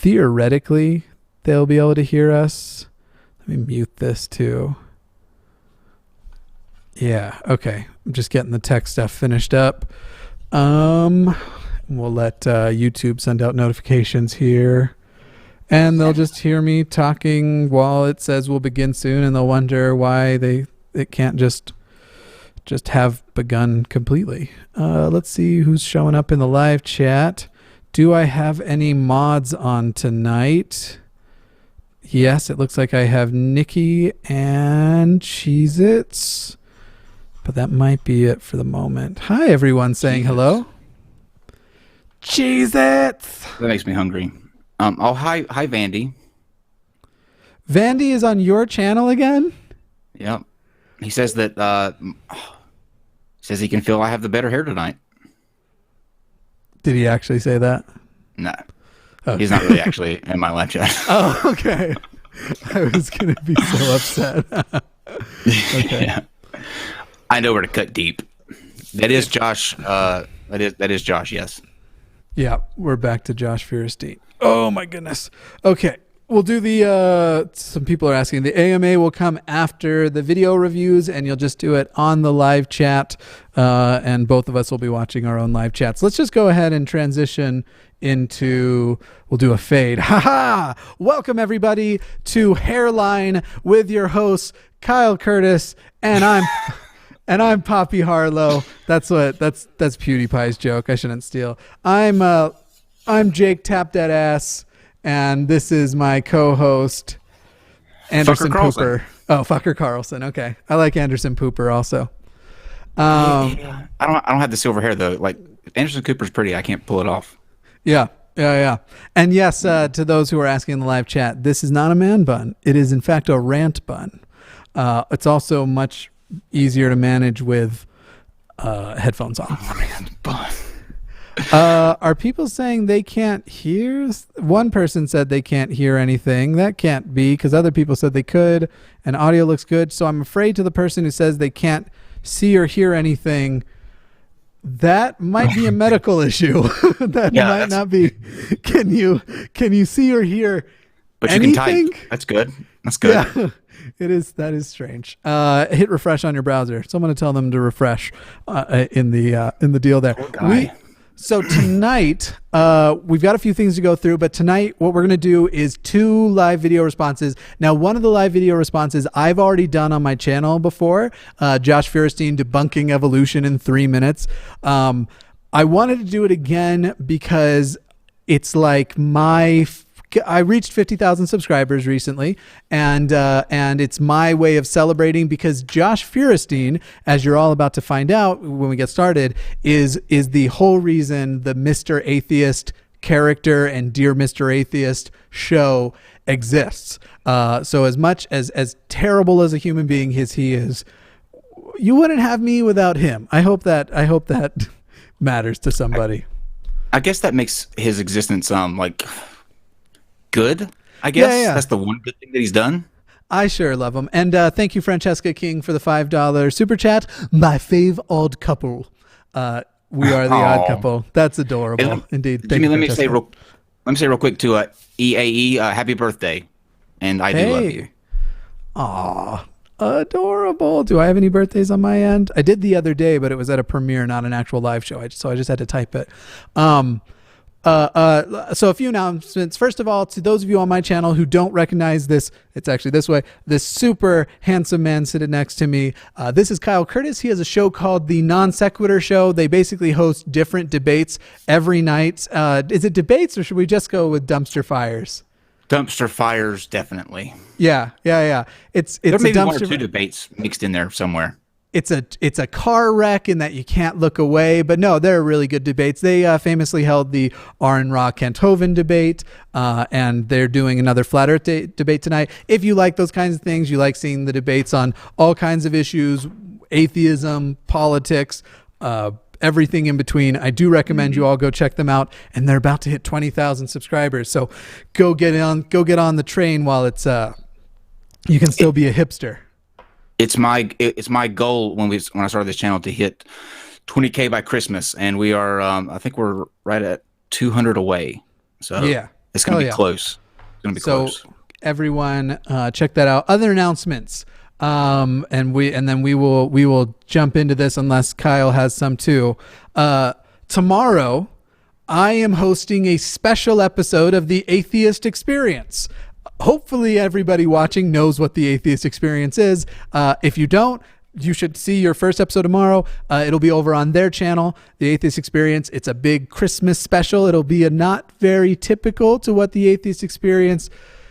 theoretically they'll be able to hear us. Let me mute this too. Yeah, okay. I'm just getting the tech stuff finished up. We'll let YouTube send out notifications here. And they'll just hear me talking while it says we'll begin soon, and they'll wonder why it can't just have begun completely. Let's see who's showing up in the live chat. Do I have any mods on tonight? Yes, it looks like I have Nikki and Cheez-Its. But that might be it for the moment. Hi, everyone saying hello. Cheez-Its! That makes me hungry. Hi, Vandy. Vandy is on your channel again? Yep. He says that, says he can feel I have the better hair tonight. Did he actually say that? No. Okay. He's not really actually in my live chat. Oh, okay. I was going to be so upset. Okay. Yeah. I know where to cut deep. That is Josh. That is Josh, yes. Yeah, we're back to Josh Feuerstein. Oh, my goodness. Okay. We'll do the, some people are asking, the AMA will come after the video reviews, and you'll just do it on the live chat, and both of us will be watching our own live chats. Let's just go ahead and transition into, we'll do a fade. Ha-ha! Welcome, everybody, to Hairline with your hosts, Kyle Curtis, and I'm Poppy Harlow. That's PewDiePie's joke. I shouldn't steal. I'm Jake Tap That Ass. And this is my co-host, Anderson Pooper. Oh, Fucker Carlson. Okay, I like Anderson Pooper also. I don't have the silver hair though. Like Anderson Cooper's pretty. I can't pull it off. Yeah. And yes, to those who are asking in the live chat, this is not a man bun. It is in fact a rant bun. It's also much easier to manage with headphones on. Rant bun. Are people saying they can't hear? One person said they can't hear anything. That can't be, because other people said they could, and audio looks good. So I'm afraid to the person who says they can't see or hear anything, that might be a medical issue. That might not be. Can you see or hear but anything? You can type. That's good. That's good. Yeah. It is. That is strange. Hit refresh on your browser. Someone to tell them to refresh in the deal there. Poor guy. So tonight, we've got a few things to go through, but tonight what we're going to do is 2 live video responses. Now, one of the live video responses I've already done on my channel before, Josh Feuerstein debunking evolution in 3 minutes. I wanted to do it again because it's like I reached 50,000 subscribers recently, and it's my way of celebrating, because Josh Feuerstein, as you're all about to find out when we get started, is the whole reason the Mr. Atheist character and Dear Mr. Atheist show exists. So as much as terrible as a human being as he is, you wouldn't have me without him. I hope that matters to somebody. I guess that makes his existence like good, I guess. Yeah. That's the one good thing that he's done. I sure love him. And thank you, Francesca King, for the $5 super chat. My fave odd couple. We are the odd couple. That's adorable. Indeed. Thank you, let me say real quick to EAE, happy birthday. And I do love you. Aw, adorable. Do I have any birthdays on my end? I did the other day, but it was at a premiere, not an actual live show. So I just had to type it. So a few announcements. First of all, to those of you on my channel who don't recognize this, it's actually this way, this super handsome man sitting next to me. This is Kyle Curtis. He has a show called the NonSequitur Show. They basically host different debates every night. Is it debates, or should we just go with dumpster fires? Dumpster fires, definitely. Yeah. It's there may a be one or dumpster 2 debates mixed in there somewhere. It's a car wreck in that you can't look away, but no, they're really good debates. They famously held the Aaron Ra Kent Hovind debate, and they're doing another flat Earth debate tonight. If you like those kinds of things, you like seeing the debates on all kinds of issues, atheism, politics, everything in between, I do recommend you all go check them out. And they're about to hit 20,000 subscribers, so go get on the train while it's you can still be a hipster. It's my goal when I started this channel to hit 20K by Christmas, and we are I think we're right at 200 away. So yeah, It's going to Hell be yeah. close. It's going to be So close. everyone, check that out. Other announcements, and then we will jump into this unless Kyle has some too. Tomorrow, I am hosting a special episode of the Atheist Experience. Hopefully, everybody watching knows what the Atheist Experience is. If you don't, you should see your first episode tomorrow. It'll be over on their channel, The Atheist Experience. It's a big Christmas special. It'll be a not very typical to what The Atheist Experience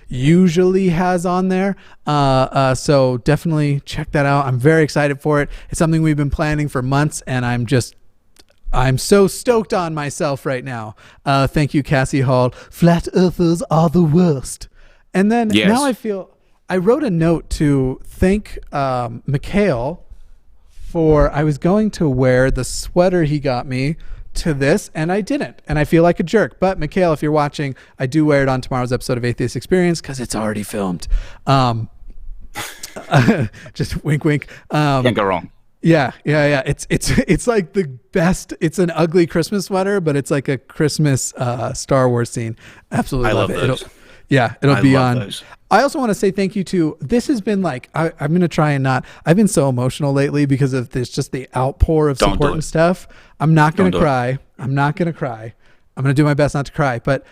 usually has on there. So definitely check that out. I'm very excited for it. It's something we've been planning for months, and I'm so stoked on myself right now. Thank you, Cassie Hall. Flat earthers are the worst. And then now I wrote a note to thank Mikhail for, I was going to wear the sweater he got me to this, and I didn't. And I feel like a jerk. But Mikhail, if you're watching, I do wear it on tomorrow's episode of Atheist Experience because it's already filmed. Just wink, wink. Can't go wrong. Yeah. It's like the best. It's an ugly Christmas sweater, but it's like a Christmas Star Wars scene. Absolutely love it. Those. It'll be on. Those. I also want to say thank you to, this has been like, I'm going to try and not, I've been so emotional lately because of this, just the outpour of support and stuff. I'm not going to cry. I'm not going to cry. I'm going to do my best not to cry. But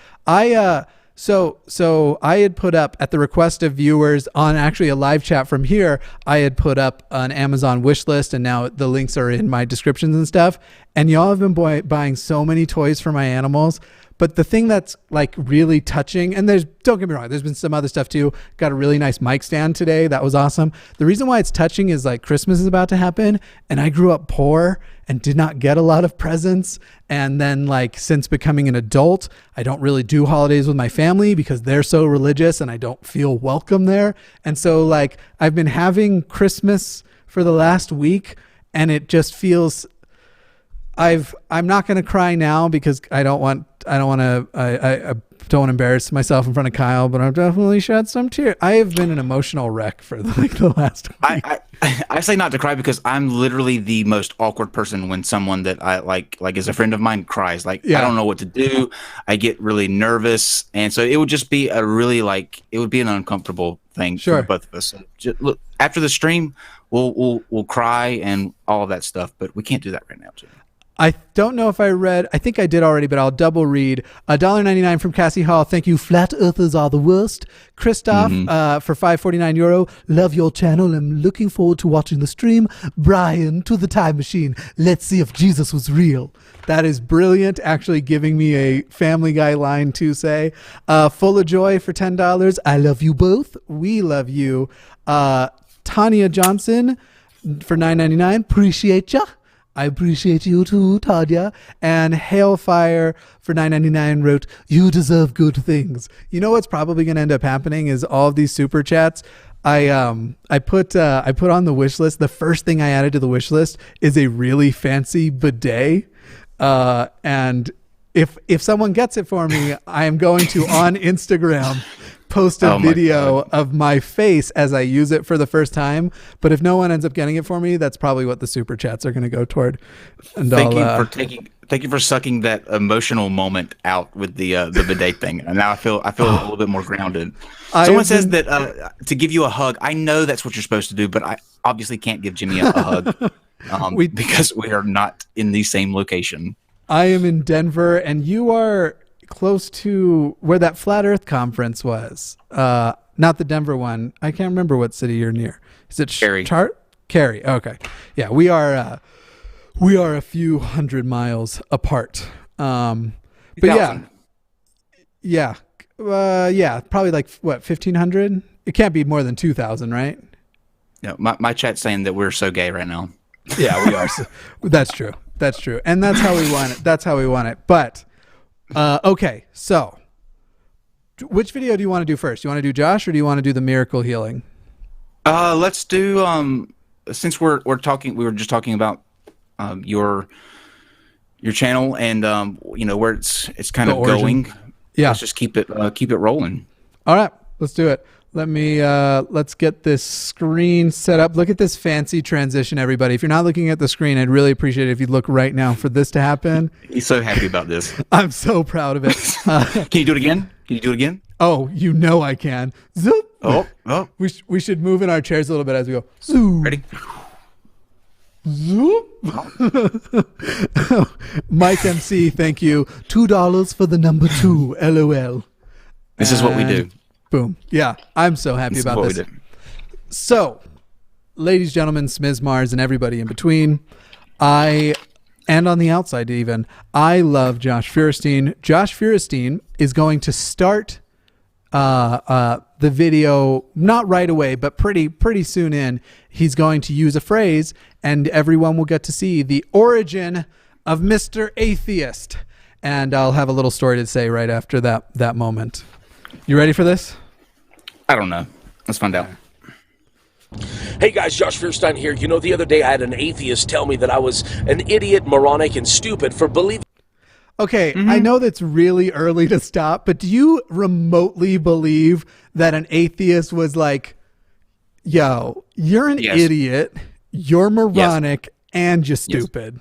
so I had put up, at the request of viewers on actually a live chat from here, I had put up an Amazon wish list, and now the links are in my descriptions and stuff. And y'all have been buying so many toys for my animals. But the thing that's like really touching, and don't get me wrong, there's been some other stuff too. Got a really nice mic stand today. That was awesome. The reason why it's touching is like Christmas is about to happen, and I grew up poor and did not get a lot of presents. And then like since becoming an adult, I don't really do holidays with my family because they're so religious and I don't feel welcome there. And so like I've been having Christmas for the last week, and it just feels, I'm not going to cry now because I don't want to embarrass myself in front of Kyle, but I've definitely shed some tears. I have been an emotional wreck for like the last week. I say not to cry because I'm literally the most awkward person when someone that I like is a friend of mine cries. Like, I don't know what to do. I get really nervous. And so it would just be it would be an uncomfortable thing for both of us. So just, look, after the stream, we'll cry and all of that stuff, but we can't do that right now, Jimmy. I don't know if I read, I think I did already, but I'll double read. $1.99 from Cassie Hall. Thank you. Flat earthers are the worst. Christoph for €5.49. Love your channel. I'm looking forward to watching the stream. Brian, to the time machine. Let's see if Jesus was real. That is brilliant. Actually giving me a Family Guy line to say. Full of Joy for $10. I love you both. We love you. Tanya Johnson for $9.99. Appreciate ya. I appreciate you too, Tanya. And Hailfire for $9.99 wrote, you deserve good things. You know what's probably going to end up happening is all of these super chats. I put on the wish list. The first thing I added to the wish list is a really fancy bidet. And if someone gets it for me, I am going to on Instagram post a video of my face as I use it for the first time. But if no one ends up getting it for me, that's probably what the super chats are going to go toward. And thank you for sucking that emotional moment out with the bidet thing. And now I feel a little bit more grounded. Someone says that to give you a hug. I know that's what you're supposed to do, but I obviously can't give Jimmy a hug because we are not in the same location. I am in Denver, and you are close to where that Flat Earth conference was. Not the Denver one. I can't remember what city you're near. Is it Cary? Cary. Okay. Yeah, we are a few hundred miles apart. But yeah, probably like what, 1,500? It can't be more than 2,000, right? No, my chat's saying that we're so gay right now. Yeah, we are. That's true. And that's how we want it. But okay, so which video do you want to do first? You want to do Josh, or do you want to do the miracle healing? Let's do since we were just talking about your channel and where it's kind of going. Yeah, let's just keep it rolling. All right, let's do it. Let me let's get this screen set up. Look at this fancy transition, everybody. If you're not looking at the screen, I'd really appreciate it if you'd look right now for this to happen. He's so happy about this. I'm so proud of it. Can you do it again? Can you do it again? Oh, you know I can. Zoop. Oh. We should move in our chairs a little bit as we go. Zoop. Ready? Zoop. Mike MC, thank you. $2 for the number 2. LOL. This is what we do. Boom. Yeah, I'm so happy about this. So, ladies, gentlemen, Smizmars, and everybody in between, and on the outside even, I love Josh Feuerstein. Josh Feuerstein is going to start the video, not right away, but pretty soon in. He's going to use a phrase, and everyone will get to see the origin of Mr. Atheist. And I'll have a little story to say right after that moment. You ready for this? I don't know. Let's find out. Hey guys, Josh Feuerstein here. You know, the other day I had an atheist tell me that I was an idiot, moronic, and stupid for believing. Okay, I know that's really early to stop, but do you remotely believe that an atheist was like, yo, you're an idiot, you're moronic, and you're stupid?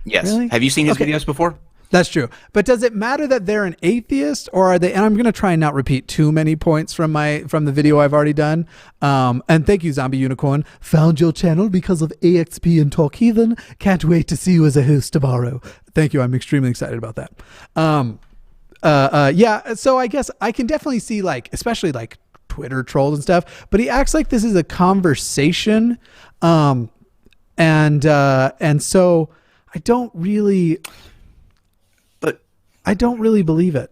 Yes. Really? Have you seen his videos before? That's true. But does it matter that they're an atheist, or are they? And I'm going to try and not repeat too many points from the video I've already done. And thank you, Zombie Unicorn. Found your channel because of AXP and Talk Heathen. Can't wait to see you as a host tomorrow. Thank you. I'm extremely excited about that. Yeah. So I guess I can definitely see, like, especially like Twitter trolls and stuff. But he acts like this is a conversation, and so I don't really believe it.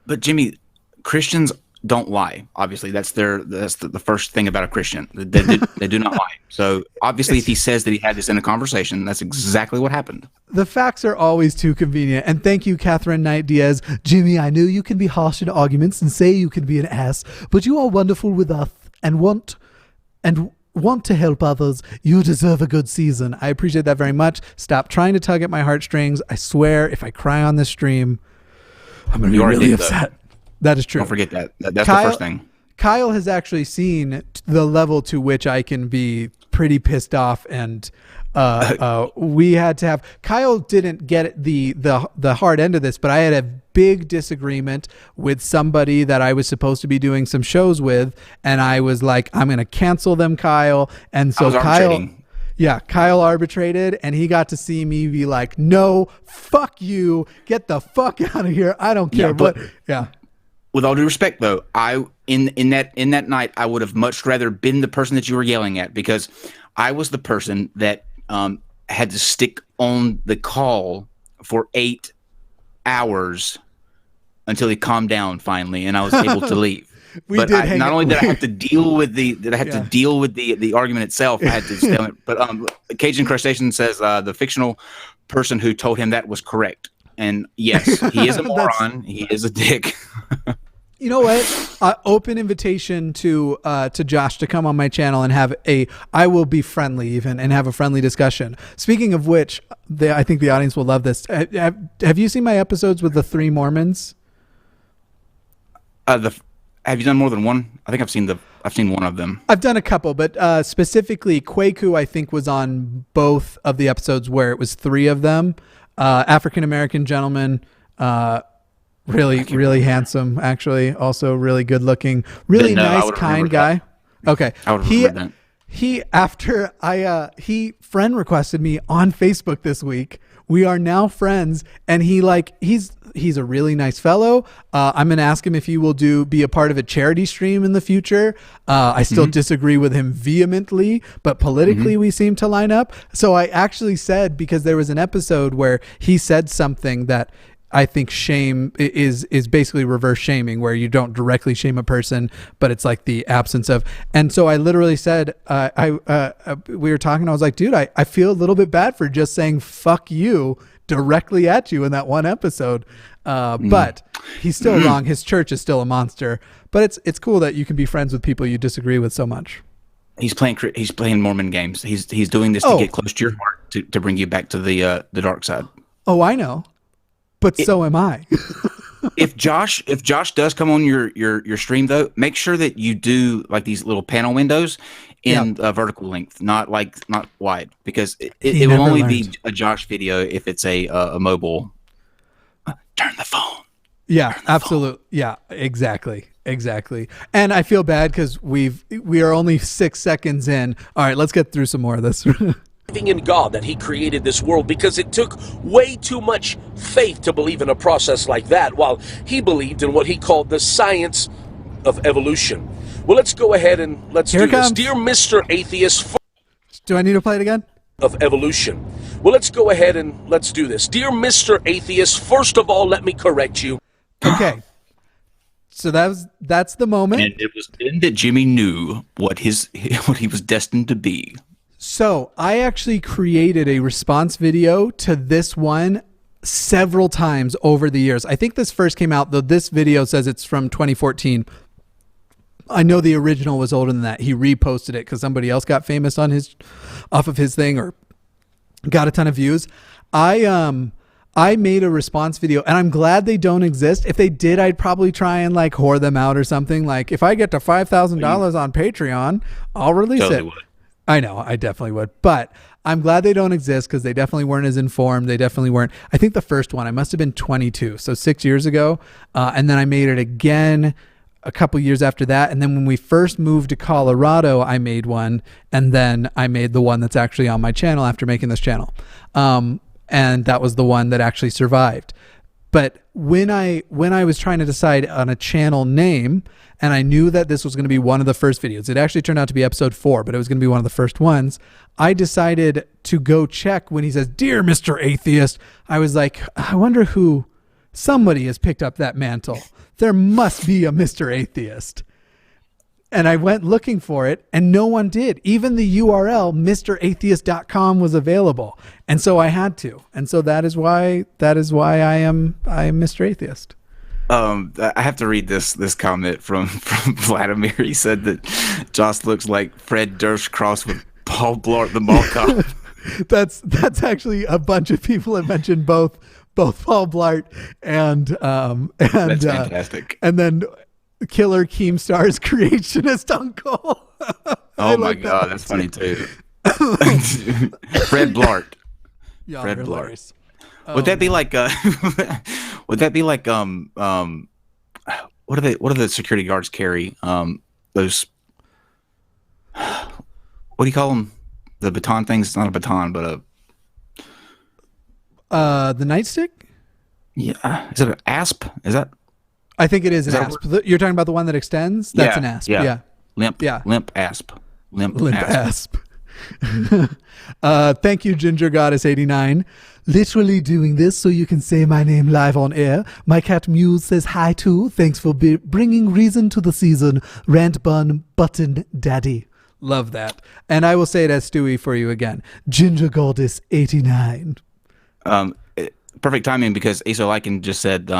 But Jimmy, Christians don't lie. Obviously, that's the first thing about a Christian. They do not lie. So obviously, if he says that he had this in a conversation, that's exactly what happened. The facts are always too convenient. And thank you, Catherine Knight Diaz. Jimmy, I know you can be harsh in arguments and say you can be an ass, but you are wonderful with us and want to help others. You deserve a good season. I appreciate that very much. Stop trying to tug at my heartstrings. I swear, if I cry on this stream, I'm going to be really upset. That is true. Don't forget that. That's the first thing. Kyle has actually seen the level to which I can be pretty pissed off, and we had to have. Kyle didn't get the hard end of this, but I had a big disagreement with somebody that I was supposed to be doing some shows with, and I was like, I'm going to cancel them, Kyle. And so Kyle arbitrated, and he got to see me be like, no, fuck you, get the fuck out of here. I don't care. With all due respect, though, in that night, I would have much rather been the person that you were yelling at, because I was the person that had to stick on the call for 8 hours until he calmed down finally, and I was able to leave. Not only did I have to deal with the argument itself, I had to stay on it. But Cajun Crustacean says the fictional person who told him that was correct. And yes, he is a moron. He is a dick. You know what? Open invitation to Josh to come on my channel and I will be friendly even and have a friendly discussion. Speaking of which, I think the audience will love this. Have you seen my episodes with the 3 Mormons? Have you done more than one? I think I've seen one of them. I've done a couple, but specifically Kwaku, I think, was on both of the episodes where it was 3 of them. African-American gentleman, really handsome, actually, also really good looking, really nice, kind guy. Okay. I would remember that. He friend requested me on Facebook this week. We are now friends, and he's a really nice fellow. I'm going to ask him if he will be a part of a charity stream in the future. I still disagree with him vehemently, but politically we seem to line up. So I actually said, because there was an episode where he said something that I think shame is basically reverse shaming, where you don't directly shame a person, but it's like the absence of. And so I literally said, we were talking, I was like, dude, I feel a little bit bad for just saying fuck you directly at you in that one episode. But he's still wrong. His church is still a monster, but it's cool that you can be friends with people you disagree with so much. He's playing Mormon games. He's doing this to get close to your heart, to bring you back to the dark side. Oh, I know. But so am I. If Josh does come on your stream though, make sure that you do like these little panel windows in vertical length, not wide, because it will only be a Josh video if it's a mobile. Turn the phone. Yeah, absolutely. Yeah, exactly. And I feel bad because we are only 6 seconds in. All right, let's get through some more of this. In God that he created this world, because it took way too much faith to believe in a process like that, while he believed in what he called the science of evolution. Well, let's go ahead and let's do this. Dear Mr. Atheist. Do I need to play it again? Of evolution. Well, let's go ahead and let's do this. Dear Mr. Atheist, first of all, let me correct you. Okay. So that's the moment. And it was then that Jimmy knew what he was destined to be. So I actually created a response video to this one several times over the years. I think this first came out, though this video says it's from 2014. I know the original was older than that. He reposted it because somebody else got famous on off of his thing or got a ton of views. I made a response video, and I'm glad they don't exist. If they did, I'd probably try and like whore them out or something. Like if I get to $5,000 on Patreon, I'll release it. Would. I know, I definitely would. But I'm glad they don't exist because they definitely weren't as informed. They definitely weren't. I think the first one, I must have been 22, so 6 years ago. And then I made it again a couple years after that. And then when we first moved to Colorado, I made one. And then I made the one that's actually on my channel after making this channel. And that was the one that actually survived. But when I was trying to decide on a channel name, and I knew that this was going to be one of the first videos, it actually turned out to be episode 4, but it was going to be one of the first ones. I decided to go check when he says, "Dear Mr. Atheist," I was like, I wonder who, somebody has picked up that mantle. There must be a Mr. Atheist. And I went looking for it, and no one did. Even the URL mratheist.com was available, and so I had to. And so that is why I am Mr. Atheist. I have to read this comment from Vladimir. He said that Josh looks like Fred Durst crossed with Paul Blart the Mall Cop. That's actually a bunch of people have mentioned both Paul Blart and that's fantastic. And then Killer Keemstar's creationist uncle. Oh my God, that's funny too. Fred Blart. Yeah, Fred Blart. Hilarious. Would that be like would that be like what do the security guards carry? Those, what do you call them? The baton things? It's not a baton, but the nightstick? Yeah. Is it an asp? Is that? I think it is an asp. You're talking about the one that extends? That's an asp. Yeah. Limp asp. Limp asp. Thank you, Ginger Goddess 89. Literally doing this so you can say my name live on air. My cat Muse says hi too. Thanks for bringing reason to the season. Rant bun button daddy. Love that. And I will say it as Stewie for you again. Ginger Goddess 89. Perfect timing because Aso Lycan just said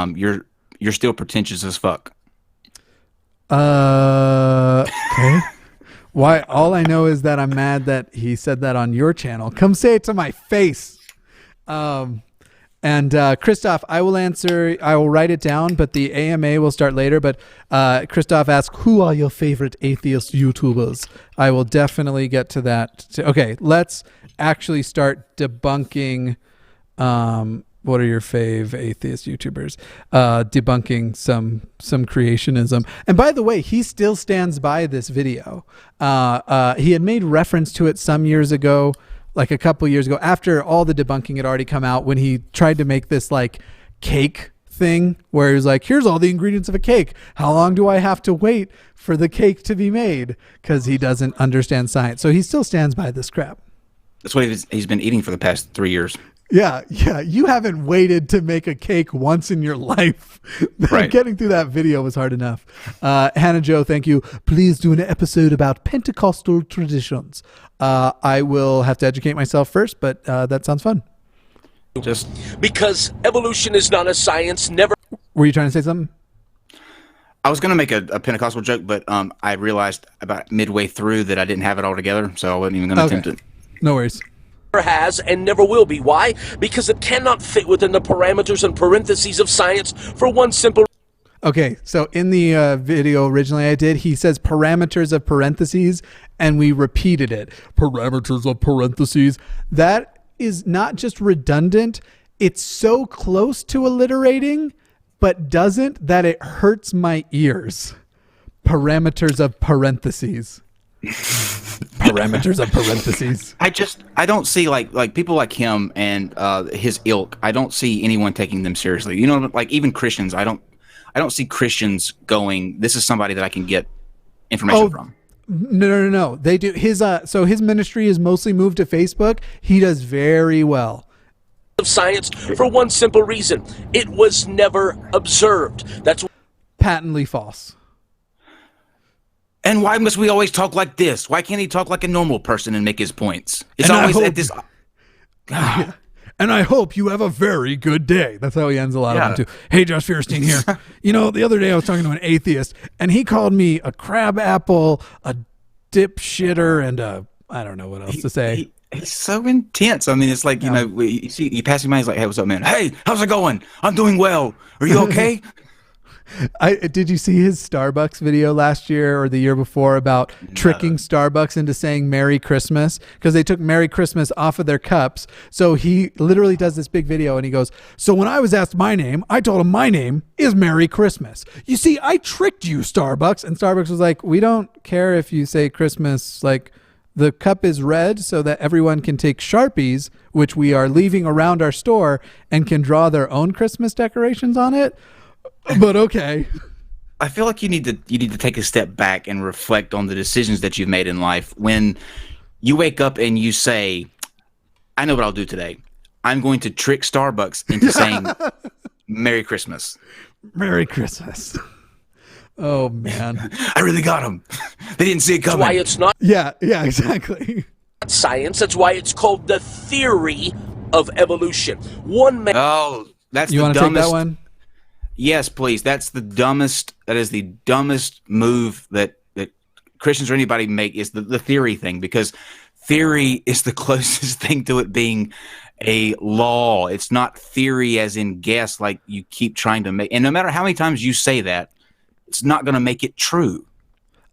you're still pretentious as fuck. Okay. Why? All I know is that I'm mad that he said that on your channel. Come say it to my face. Christoph, I will answer. I will write it down, but the AMA will start later. But Christoph asks, "Who are your favorite atheist YouTubers?" I will definitely get to that. Okay, let's actually start debunking. What are your fave atheist YouTubers? Debunking some creationism. And by the way, he still stands by this video. He had made reference to it some years ago, like a couple years ago, after all the debunking had already come out, when he tried to make this like cake thing where he was like, here's all the ingredients of a cake. How long do I have to wait for the cake to be made? Because he doesn't understand science. So he still stands by this crap. That's what he's been eating for the past 3 years. Yeah. You haven't waited to make a cake once in your life. Right. Getting through that video was hard enough. Hannah Jo, thank you. Please do an episode about Pentecostal traditions. I will have to educate myself first, but that sounds fun. Just because evolution is not a science, never. Were you trying to say something? I was going to make a Pentecostal joke, but I realized about midway through that I didn't have it all together, so I wasn't even going to attempt it. No worries. has and never will be. Why? Because it cannot fit within the parameters and parentheses of science for one simple. Okay, so in the video originally I did, he says parameters of parentheses, and we repeated it. Parameters of parentheses. That is not just redundant, it's so close to alliterating, but doesn't that it hurts my ears. Parameters of parentheses. Parameters of parentheses. I don't see like people like him and his ilk. I don't see anyone taking them seriously. You know, like even Christians. I don't see Christians going, this is somebody that I can get information from. No. They do his so his ministry is mostly moved to Facebook. He does very well. Of science for one simple reason. It was never observed. That's patently false. And why must we always talk like this? Why can't he talk like a normal person and make his points? It's And I always hope- at this. Yeah. And I hope you have a very good day. That's how he ends a lot of them too. Hey, Josh Feuerstein here. You know, the other day I was talking to an atheist, and he called me a crab apple, a dipshitter, and I don't know what else to say. He's so intense. I mean, it's like, you know, you pass him by, he's like, hey, what's up, man? Hey, how's it going? I'm doing well. Are you okay? Did you see his Starbucks video last year or the year before about tricking Starbucks into saying Merry Christmas? Because they took Merry Christmas off of their cups. So he literally does this big video and he goes, so when I was asked my name, I told him my name is Merry Christmas. You see, I tricked you, Starbucks. And Starbucks was like, we don't care if you say Christmas. Like, the cup is red so that everyone can take Sharpies, which we are leaving around our store, and can draw their own Christmas decorations on it. But okay. I feel like you need to take a step back and reflect on the decisions that you've made in life. When you wake up and you say, I know what I'll do today. I'm going to trick Starbucks into saying Merry Christmas. Merry Christmas. Oh, man. I really got them. They didn't see it coming. why it's not Yeah, exactly. science. That's why it's called the theory of evolution. One man. Oh, that's You the want to take dumbest. that one? Yes, please. That is the dumbest move that Christians or anybody make, is the theory thing, because theory is the closest thing to it being a law. It's not theory as in guess, like you keep trying to make. And no matter how many times you say that, it's not going to make it true.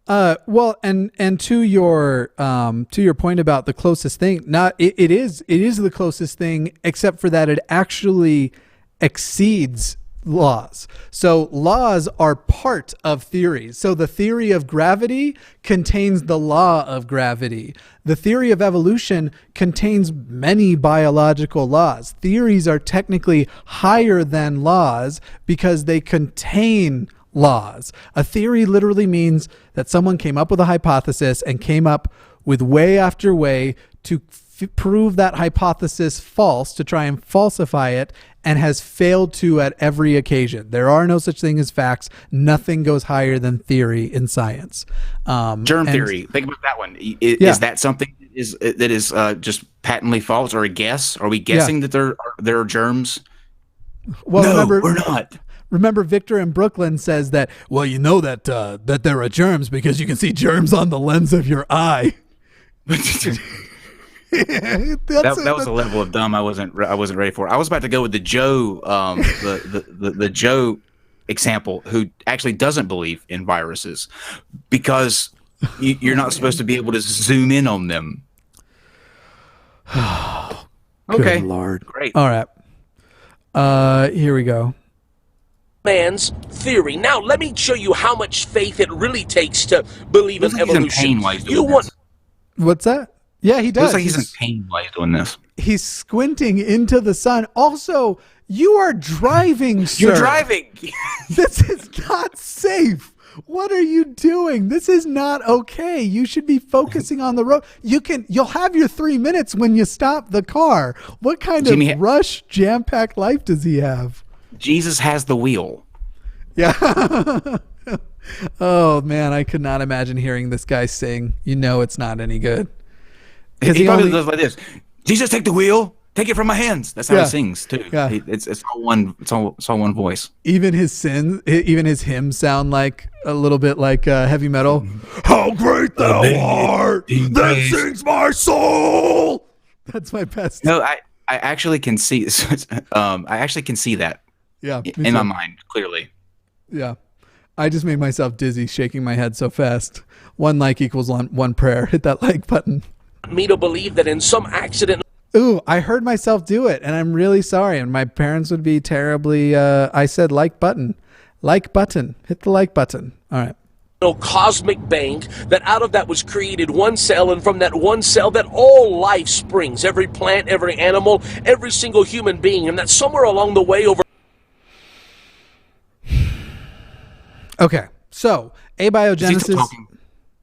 Well, and to your point about the closest thing, it is the closest thing, except for that it actually exceeds laws. So laws are part of theories. So the theory of gravity contains the law of gravity. The theory of evolution contains many biological laws. Theories are technically higher than laws because they contain laws. A theory literally means that someone came up with a hypothesis and came up with way after way to prove that hypothesis false, to try and falsify it, and has failed to at every occasion. There are no such thing as facts. Nothing goes higher than theory in science. Germ theory. Think about that one. Is that something that is just patently false, or a guess? Are we guessing that there are germs? Well, no, remember, we're not. Remember, Victor in Brooklyn says that, well, you know that there are germs because you can see germs on the lens of your eye. That was a level of dumb I wasn't ready for. I was about to go with the Joe, the Joe example, who actually doesn't believe in viruses because you're not supposed to be able to zoom in on them. Okay, Good Lord, great. All right, here we go. Man's theory. Now, let me show you how much faith it really takes to believe in Looks like he's in evolution. pain while he's doing You want this. What's that? Yeah, he does. Looks like he's in pain while he's doing this. He's squinting into the sun. Also, you are driving, sir. You're driving. This is not safe. What are you doing? This is not okay. You should be focusing on the road. You'll have your 3 minutes when you stop the car. What kind Jimmy, of rush, jam-packed life does he have? Jesus has the wheel. Yeah. Oh man, I could not imagine hearing this guy sing. You know it's not any good. He probably does like this. Jesus, take the wheel. Take it from my hands. That's how he sings too. Yeah. It's all one. It's all one voice. Even his hymns sound like a little bit like heavy metal. How great thou art! That sings my soul. That's my best. No, I actually can see. I actually can see that. Yeah, in my mind, clearly. Yeah, I just made myself dizzy, shaking my head so fast. 1 like equals one prayer. Hit that like button. Me to believe that in some accident. Ooh, I heard myself do it, and I'm really sorry. And my parents would be terribly. I said like button. Like button. Hit the like button. All right. Cosmic bang, that out of that was created one cell, and from that one cell that all life springs, every plant, every animal, every single human being, and that somewhere along the way over. Okay, so abiogenesis.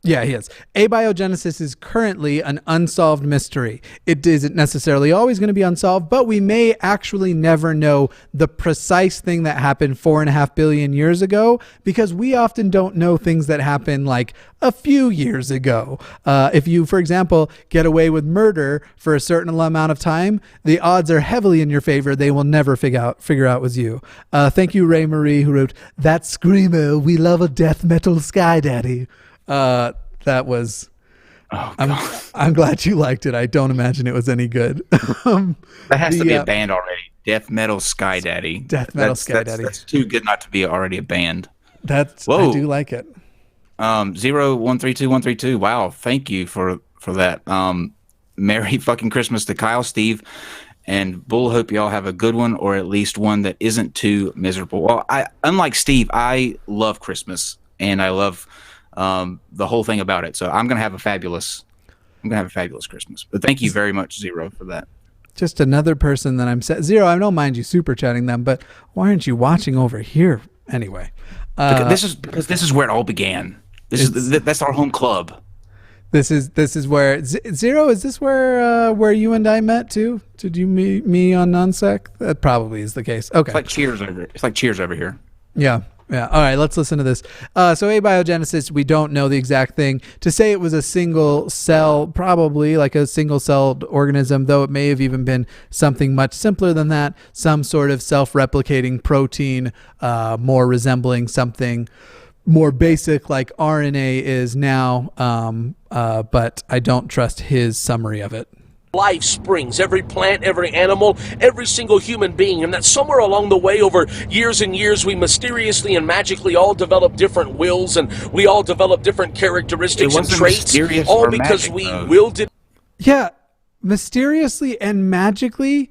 Yeah, he is. Abiogenesis is currently an unsolved mystery. It isn't necessarily always going to be unsolved, but we may actually never know the precise thing that happened 4.5 billion years ago, because we often don't know things that happened like a few years ago. If you, for example, get away with murder for a certain amount of time, the odds are heavily in your favor. They will never figure out it was you. Thank you, Ray Marie, who wrote, "That screamer, we love a death metal sky daddy." That was. I'm glad you liked it. I don't imagine it was any good. That has to be a band already. Death Metal Sky Daddy. That's too good not to be already a band. I do like it. 0132 Wow, thank you for that. Merry fucking Christmas to Kyle, Steve, and Bull. Hope y'all have a good one, or at least one that isn't too miserable. Well, unlike Steve, I love Christmas, and I love the whole thing about it. So I'm gonna have a fabulous Christmas. But thank you very much, Zero, for that. Just another person that Zero. I don't mind you super chatting them, but why aren't you watching over here anyway? Because this is where it all began. That's our home club. This is where Zero. Is this where you and I met too? Did you meet me on NonSec? That probably is the case. Okay. It's like Cheers over here. Yeah. Yeah. All right. Let's listen to this. So abiogenesis, we don't know the exact thing. To say it was a single cell, probably like a single-celled organism, though it may have even been something much simpler than that, some sort of self-replicating protein, more resembling something more basic like RNA is now. But I don't trust his summary of it. Life springs, every plant, every animal, every single human being, and that somewhere along the way over years and years we mysteriously and magically all develop different wills, and we all develop different characteristics and traits, all because we willed it. Yeah, mysteriously and magically.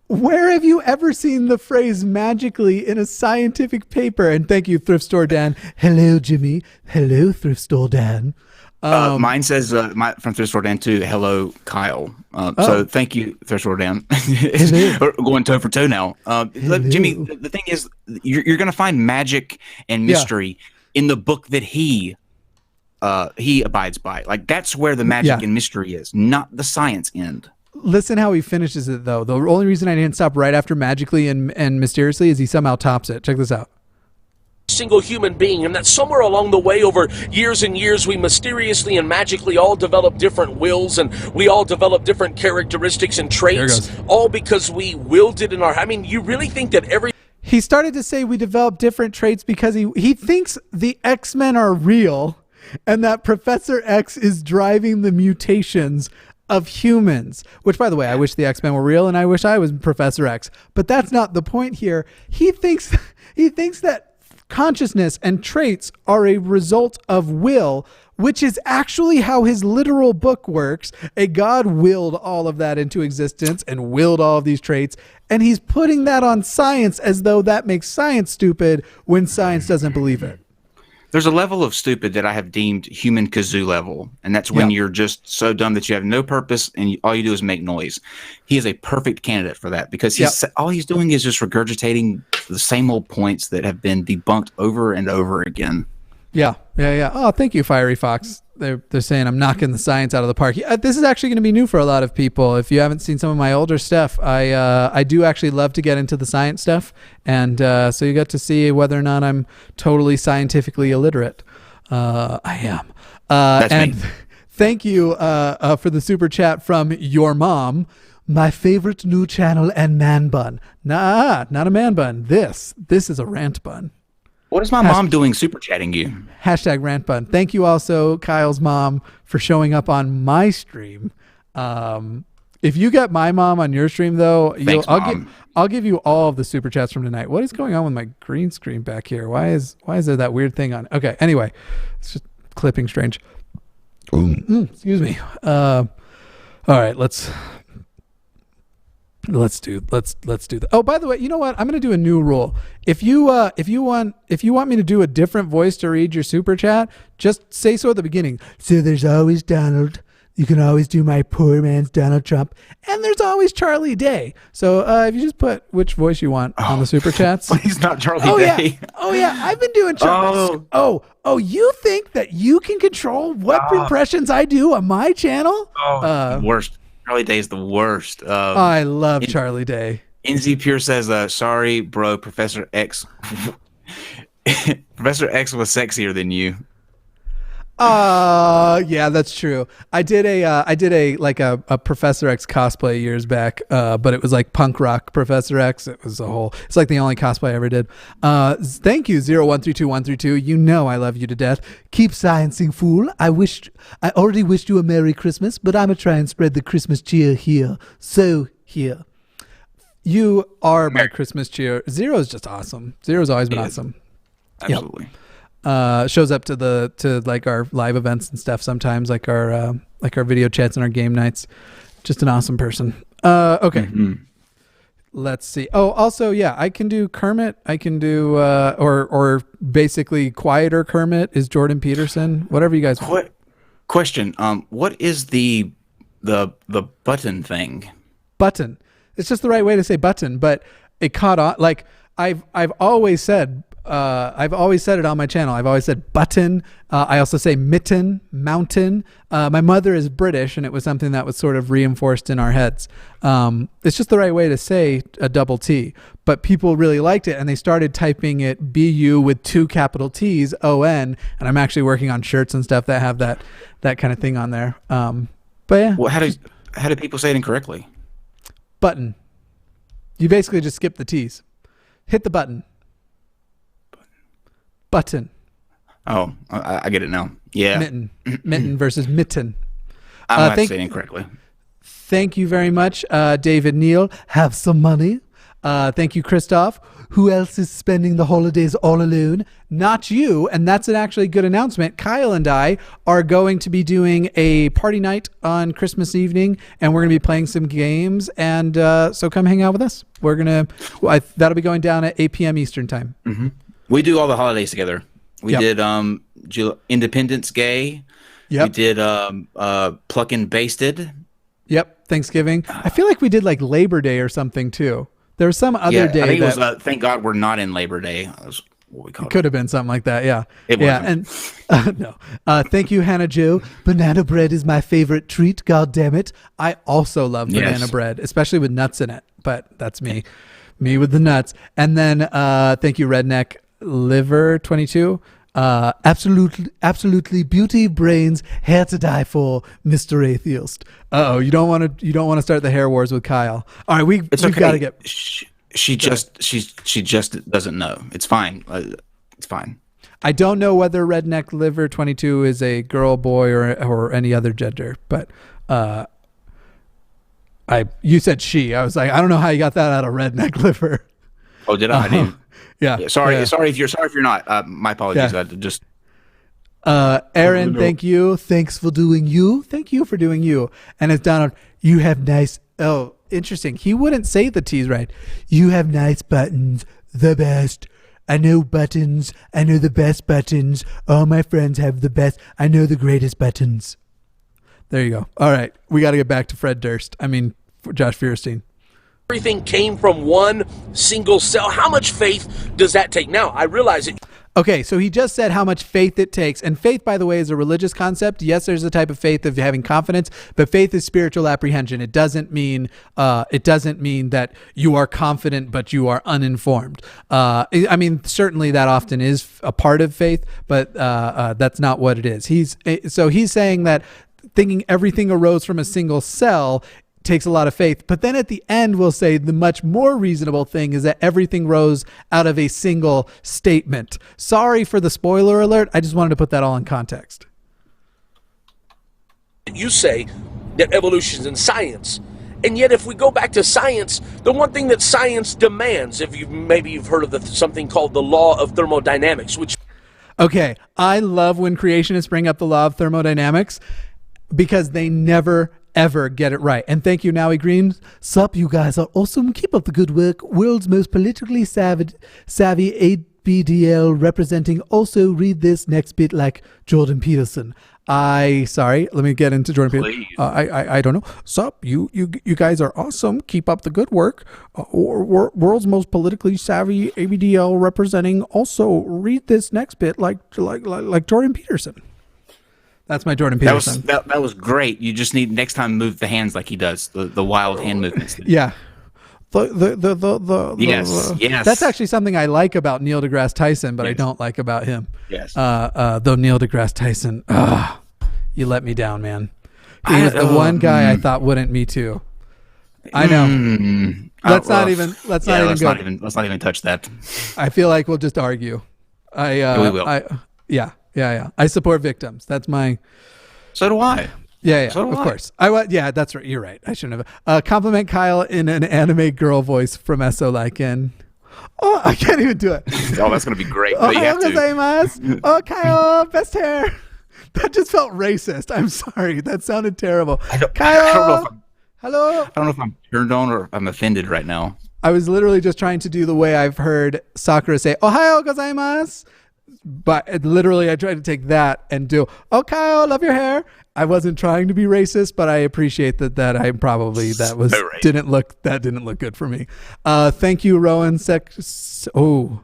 Where have you ever seen the phrase magically in a scientific paper? And thank you, Thrift Store Dan. Hello, Jimmy. Hello, Thrift Store Dan. Mine says from Thrift Store Dan too. Hello, Kyle. So thank you, Thrift Store Dan. We're going toe for toe now. Jimmy, the thing is, you're going to find magic and mystery in the book that he abides by. Like that's where the magic and mystery is, not the science end. Listen how he finishes it though. The only reason I didn't stop right after magically and mysteriously is he somehow tops it. Check this out. Single human being, and that somewhere along the way over years and years we mysteriously and magically all develop different wills, and we all develop different characteristics and traits, all because we willed it in our. I mean, you really think that he started to say we develop different traits because he thinks the X-Men are real and that Professor X is driving the mutations of humans, which by the way, I wish the X-Men were real and I wish I was Professor X, but that's not the point here. He thinks that consciousness and traits are a result of will, which is actually how his literal book works. A god willed all of that into existence and willed all of these traits, and he's putting that on science as though that makes science stupid when science doesn't believe it. There's a level of stupid that I have deemed human kazoo level, and that's when you're just so dumb that you have no purpose and all you do is make noise. He is a perfect candidate for that because all he's doing is just regurgitating the same old points that have been debunked over and over again. Yeah. Oh, thank you, Fiery Fox. They're saying I'm knocking the science out of the park. This is actually going to be new for a lot of people. If you haven't seen some of my older stuff, I do actually love to get into the science stuff, and so you get to see whether or not I'm totally scientifically illiterate. I am. That's and me. Thank you for the super chat from your mom. My favorite new channel and man bun. Nah, not a man bun. This is a rant bun. What is my mom doing super chatting you? Hashtag rant bun. Thank you also, Kyle's mom, for showing up on my stream. If you get my mom on your stream, though, Thanks, Mom. I'll give you all of the super chats from tonight. What is going on with my green screen back here? Why is there that weird thing on? Okay, anyway, it's just clipping strange. Excuse me. All right, let's do that. Oh, by the way, you know what? I'm gonna do a new rule. If you want me to do a different voice to read your super chat, just say so at the beginning. So there's always Donald. You can always do my poor man's Donald Trump, and there's always Charlie Day. So if you just put which voice you want on the super chats. Please not Charlie Day. Yeah, I've been doing Charlie. Oh, you think that you can control what impressions I do on my channel? Worst. Charlie Day is the worst. I love Charlie Day. NZ Pure says, sorry, bro, Professor X. Professor X was sexier than you. Yeah, that's true. I did a Professor X cosplay years back, but it was like punk rock Professor X. It's like the only cosplay I ever did. Thank you, 0132132. You know I love you to death. Keep sciencing, fool. I already wished you a Merry Christmas, but I'm gonna try and spread the Christmas cheer here. So here. You are my Christmas cheer. Zero's just awesome. Zero's always been awesome. Absolutely. Yep. Shows up to like our live events and stuff sometimes, like our video chats and our game nights. Just an awesome person. Okay. Mm-hmm. Let's see. Oh, also, yeah, I can do Kermit. I can do or basically quieter Kermit is Jordan Peterson. Whatever you guys want. Question. What is the button thing? Button. It's just the right way to say button, but it caught on. Like I've always said. I've always said it on my channel. I've always said button. I also say mitten, mountain. My mother is British, and it was something that was sort of reinforced in our heads. It's just the right way to say a double T. But people really liked it, and they started typing it BU with 2 capital T's, ON. And I'm actually working on shirts and stuff that have that kind of thing on there. But yeah. Well, how do people say it incorrectly? Button. You basically just skip the T's. Hit the button. Button. Oh, I get it now. Yeah. Mitten versus mitten. I'm not saying it correctly. Thank you very much, David Neal. Have some money. Thank you, Christoph. Who else is spending the holidays all alone? Not you. And that's an actually good announcement. Kyle and I are going to be doing a party night on Christmas evening, and we're going to be playing some games. And so come hang out with us. That'll be going down at 8 p.m. Eastern time. Mm-hmm. We do all the holidays together. We did Independence Day. Yep. We did Pluckin' Basted. Yep. Thanksgiving. I feel like we did like Labor Day or something too. There was some other day. I think it was Thank God We're Not in Labor Day. That's what we called it. Could have been something like that. Yeah. It wasn't. And no. Thank you, Hannah Jo. Banana bread is my favorite treat. God damn it. I also love banana bread, especially with nuts in it. But that's me. Me with the nuts. And then thank you, Redneck Liver 22. Absolutely beauty, brains, hair to die for, Mr. Atheist. You don't want to start the hair wars with Kyle. All right, we've got to get. She just doesn't know. It's fine. It's fine. I don't know whether Redneck Liver 22 is a girl, boy, or any other gender, but you said she. I was like, I don't know how you got that out of Redneck Liver. Oh, did I? I didn't. Yeah. Sorry if you're not. My apologies. Yeah. I just. Aaron, thank you. Thanks for doing you. Thank you for doing you. And it's Donald. You have nice. Oh, interesting. He wouldn't say the T's right. You have nice buttons. The best. I know buttons. I know the best buttons. All my friends have the best. I know the greatest buttons. There you go. All right. We got to get back to Fred Durst. I mean, Josh Feuerstein. Everything came from one single cell. How much faith does that take? Now, I realize it. Okay, so he just said how much faith it takes. And faith, by the way, is a religious concept. Yes, there's a type of faith of having confidence, but faith is spiritual apprehension. It doesn't mean that you are confident, but you are uninformed. I mean, certainly that often is a part of faith, but that's not what it is. He's saying that thinking everything arose from a single cell takes a lot of faith. But then at the end, we'll say the much more reasonable thing is that everything rose out of a single statement. Sorry for the spoiler alert. I just wanted to put that all in context. You say that evolution is in science, And yet, if we go back to science, the one thing that science demands, if you've heard of something called the law of thermodynamics, which... Okay, I love when creationists bring up the law of thermodynamics because they never, ever get it right. And thank you, Nowie Green. Sup, you guys are awesome. Keep up the good work. World's most politically savvy ABDL representing. Also read this next bit like Jordan Peterson. Sorry, let me get into Jordan Peterson. I don't know. Sup, you guys are awesome. Keep up the good work. World's most politically savvy ABDL representing. Also read this next bit like Jordan Peterson. That's my Jordan Peterson. That was great. You just need next time move the hands like he does, the wild hand movements. Yeah. Yes. That's actually something I like about Neil deGrasse Tyson, but I don't like about him. Yes. Though Neil deGrasse Tyson, you let me down, man. He was the one guy I thought wouldn't. Me too. I know. Let's not even touch that. I feel like we'll just argue. We will. Yeah. I support victims. That's my. So do I. Yeah, so of course. Yeah, that's right. You're right. I shouldn't have. Compliment Kyle in an anime girl voice from Eso Lycan. Oh, I can't even do it. Oh, that's gonna be great. But you have to. Oh, Kyle, best hair. That just felt racist. I'm sorry. That sounded terrible. Kyle, hello. I don't know if I'm turned on or I'm offended right now. I was literally just trying to do the way I've heard Sakura say "Ohayou gozaimasu," but literally I tried to take that and do "Oh, Kyle, love your hair." I wasn't trying to be racist, but I appreciate that I probably didn't look good for me. Thank you, Rowan Seklifer.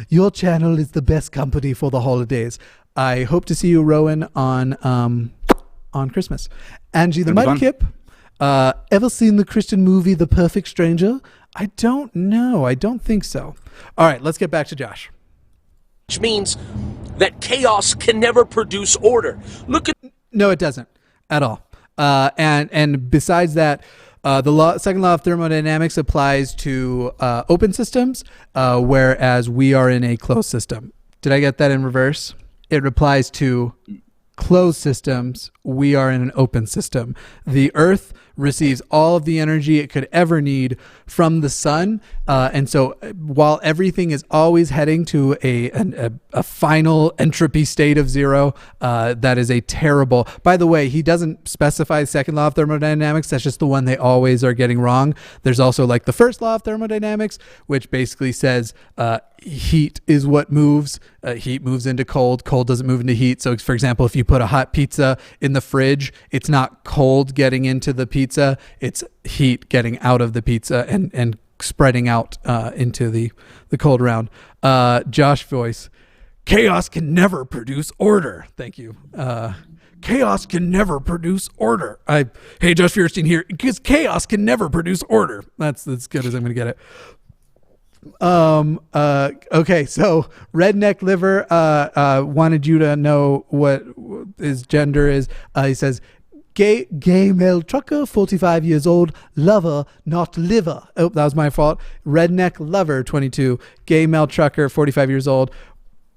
Your channel is the best company for the holidays. I hope to see you, Rowan, on Christmas. Angie the Mudkip. Ever seen the Christian movie The Perfect Stranger? I don't know. I don't think so. All right, let's get back to Josh. Which means that chaos can never produce order. No, it doesn't at all. And besides that, the second law of thermodynamics applies to open systems, whereas we are in a closed system. Did I get that in reverse? It applies to closed systems. We are in an open system. The Earth receives all of the energy it could ever need from the sun. And so while everything is always heading to a final entropy state of zero, that is a terrible, by the way, he doesn't specify the second law of thermodynamics. That's just the one they always are getting wrong. There's also like the first law of thermodynamics, which basically says, heat is what moves. Heat moves into cold. Cold doesn't move into heat. So for example, if you put a hot pizza in the fridge, it's not cold getting into the pizza, it's heat getting out of the pizza and spreading out into the cold round. Josh voice, chaos can never produce order. Thank you. Chaos can never produce order. Hey, Josh Feuerstein here, because chaos can never produce order. That's as good as I'm going to get it. Okay, so Redneck Liver wanted you to know what his gender is. He says gay male trucker, 45 years old, lover, not liver. Oh, that was my fault. Redneck Lover, 22, gay male trucker, 45 years old.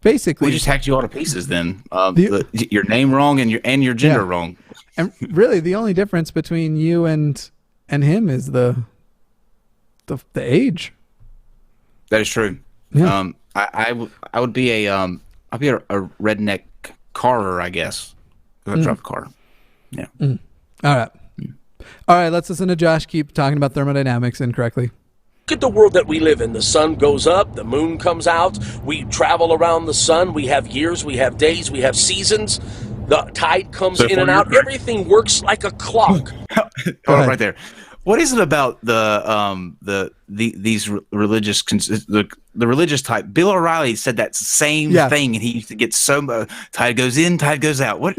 Basically, we just hacked you all to pieces. Then your name wrong and your gender wrong. And really, the only difference between you and him is the age. That is true. Yeah. I would be a redneck carer, I guess. I drive a car. Yeah. All right. Let's listen to Josh keep talking about thermodynamics incorrectly. Look at the world that we live in. The sun goes up, the moon comes out, we travel around the sun, we have years, we have days, we have seasons, the tide comes in and out, everything works like a clock. Hold on right there. What is it about these religious the religious type? Bill O'Reilly said that same thing, and he used to get so tide goes in, tide goes out. What?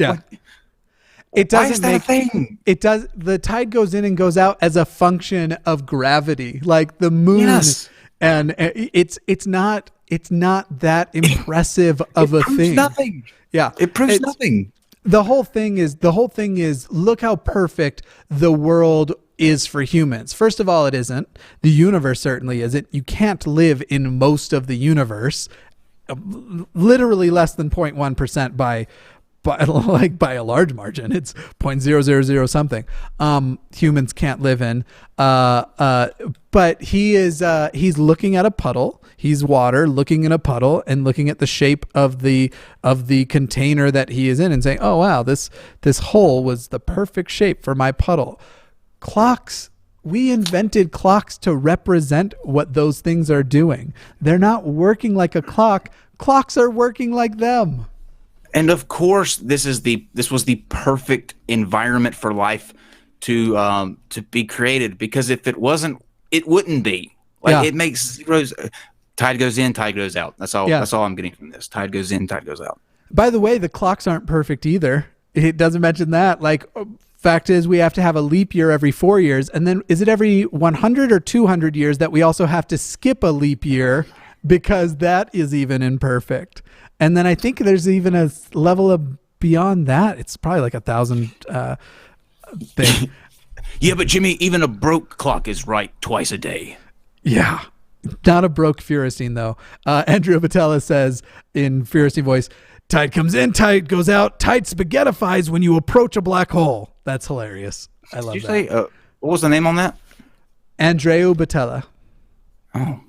It doesn't why is that a thing? It does. The tide goes in and goes out as a function of gravity, like the moon. Yes. And it's not that impressive of a thing. Nothing. Yeah, it proves nothing. The whole thing is look how perfect the world is for humans. First of all, it isn't. The universe certainly isn't. You can't live in most of the universe. Literally less than 0.1% by a large margin. It's 0.000 something. Humans can't live in. But he's looking at a puddle. He's water looking in a puddle and looking at the shape of the container that he is in and saying, "Oh wow, this hole was the perfect shape for my puddle." Clocks. We invented clocks to represent what those things are doing. They're not working like a clock. Clocks are working like them. And of course, this was the perfect environment for life to be created, because if it wasn't, it wouldn't be. It makes zeros. Tide goes in, tide goes out. That's all. Yeah. That's all I'm getting from this. Tide goes in, tide goes out. By the way, the clocks aren't perfect either. It doesn't mention that. Fact is, we have to have a leap year every 4 years, and then is it every 100 or 200 years that we also have to skip a leap year because that is even imperfect. And then I think there's even a level of beyond that. It's probably like 1,000 thing. Yeah, but Jimmy, even a broke clock is right twice a day. Yeah. Not a broke Feuerstein, though. Andrew Batella says in Feuerstein voice, "Tide comes in, tide goes out, tide spaghettifies when you approach a black hole." That's hilarious. I love that. Did you say, what was the name on that? Andreu Batella. Oh,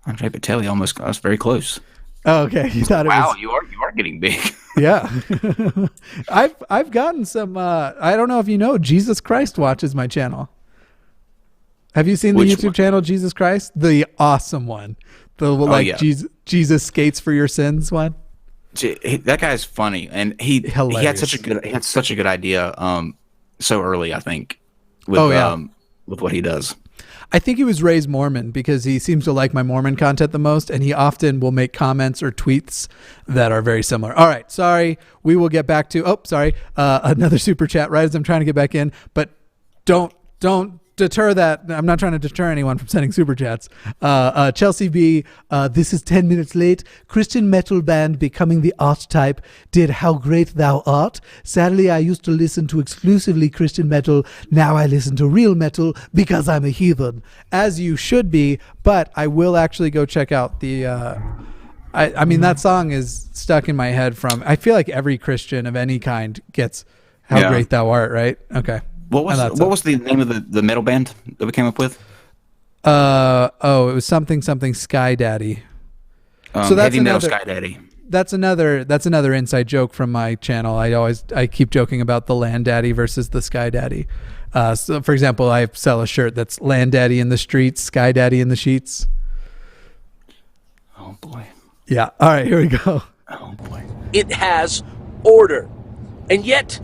Andre Batelli almost got us very close. Oh, okay. You thought wow, it was... you are getting big. Yeah. I've gotten some, I don't know if you know, Jesus Christ watches my channel. Have you seen the YouTube channel Jesus Christ? The awesome one. Jesus skates for your sins one. That guy's funny, and he had such a good idea so early, I think, with what he does. I think he was raised Mormon because he seems to like my Mormon content the most, and he often will make comments or tweets that are very similar. All right, sorry. We will get back to another super chat right as I'm trying to get back in, but don't deter that. I'm not trying to deter anyone from sending super chats. Chelsea B, this is 10 minutes late. Christian metal band becoming the archetype did How Great Thou Art. Sadly, I used to listen to exclusively Christian metal. Now I listen to real metal because I'm a heathen. As you should be, but I will actually go check out the... I mean, that song is stuck in my head from... I feel like every Christian of any kind gets How Great Thou Art, right? Okay. What was the name of the metal band that we came up with? It was something Sky Daddy. So that's Heavy Metal Sky Daddy. That's another inside joke from my channel. I keep joking about the Land Daddy versus the Sky Daddy. So for example, I sell a shirt that's Land Daddy in the streets, Sky Daddy in the sheets. Oh boy. Yeah. All right, here we go. Oh boy. It has order, and yet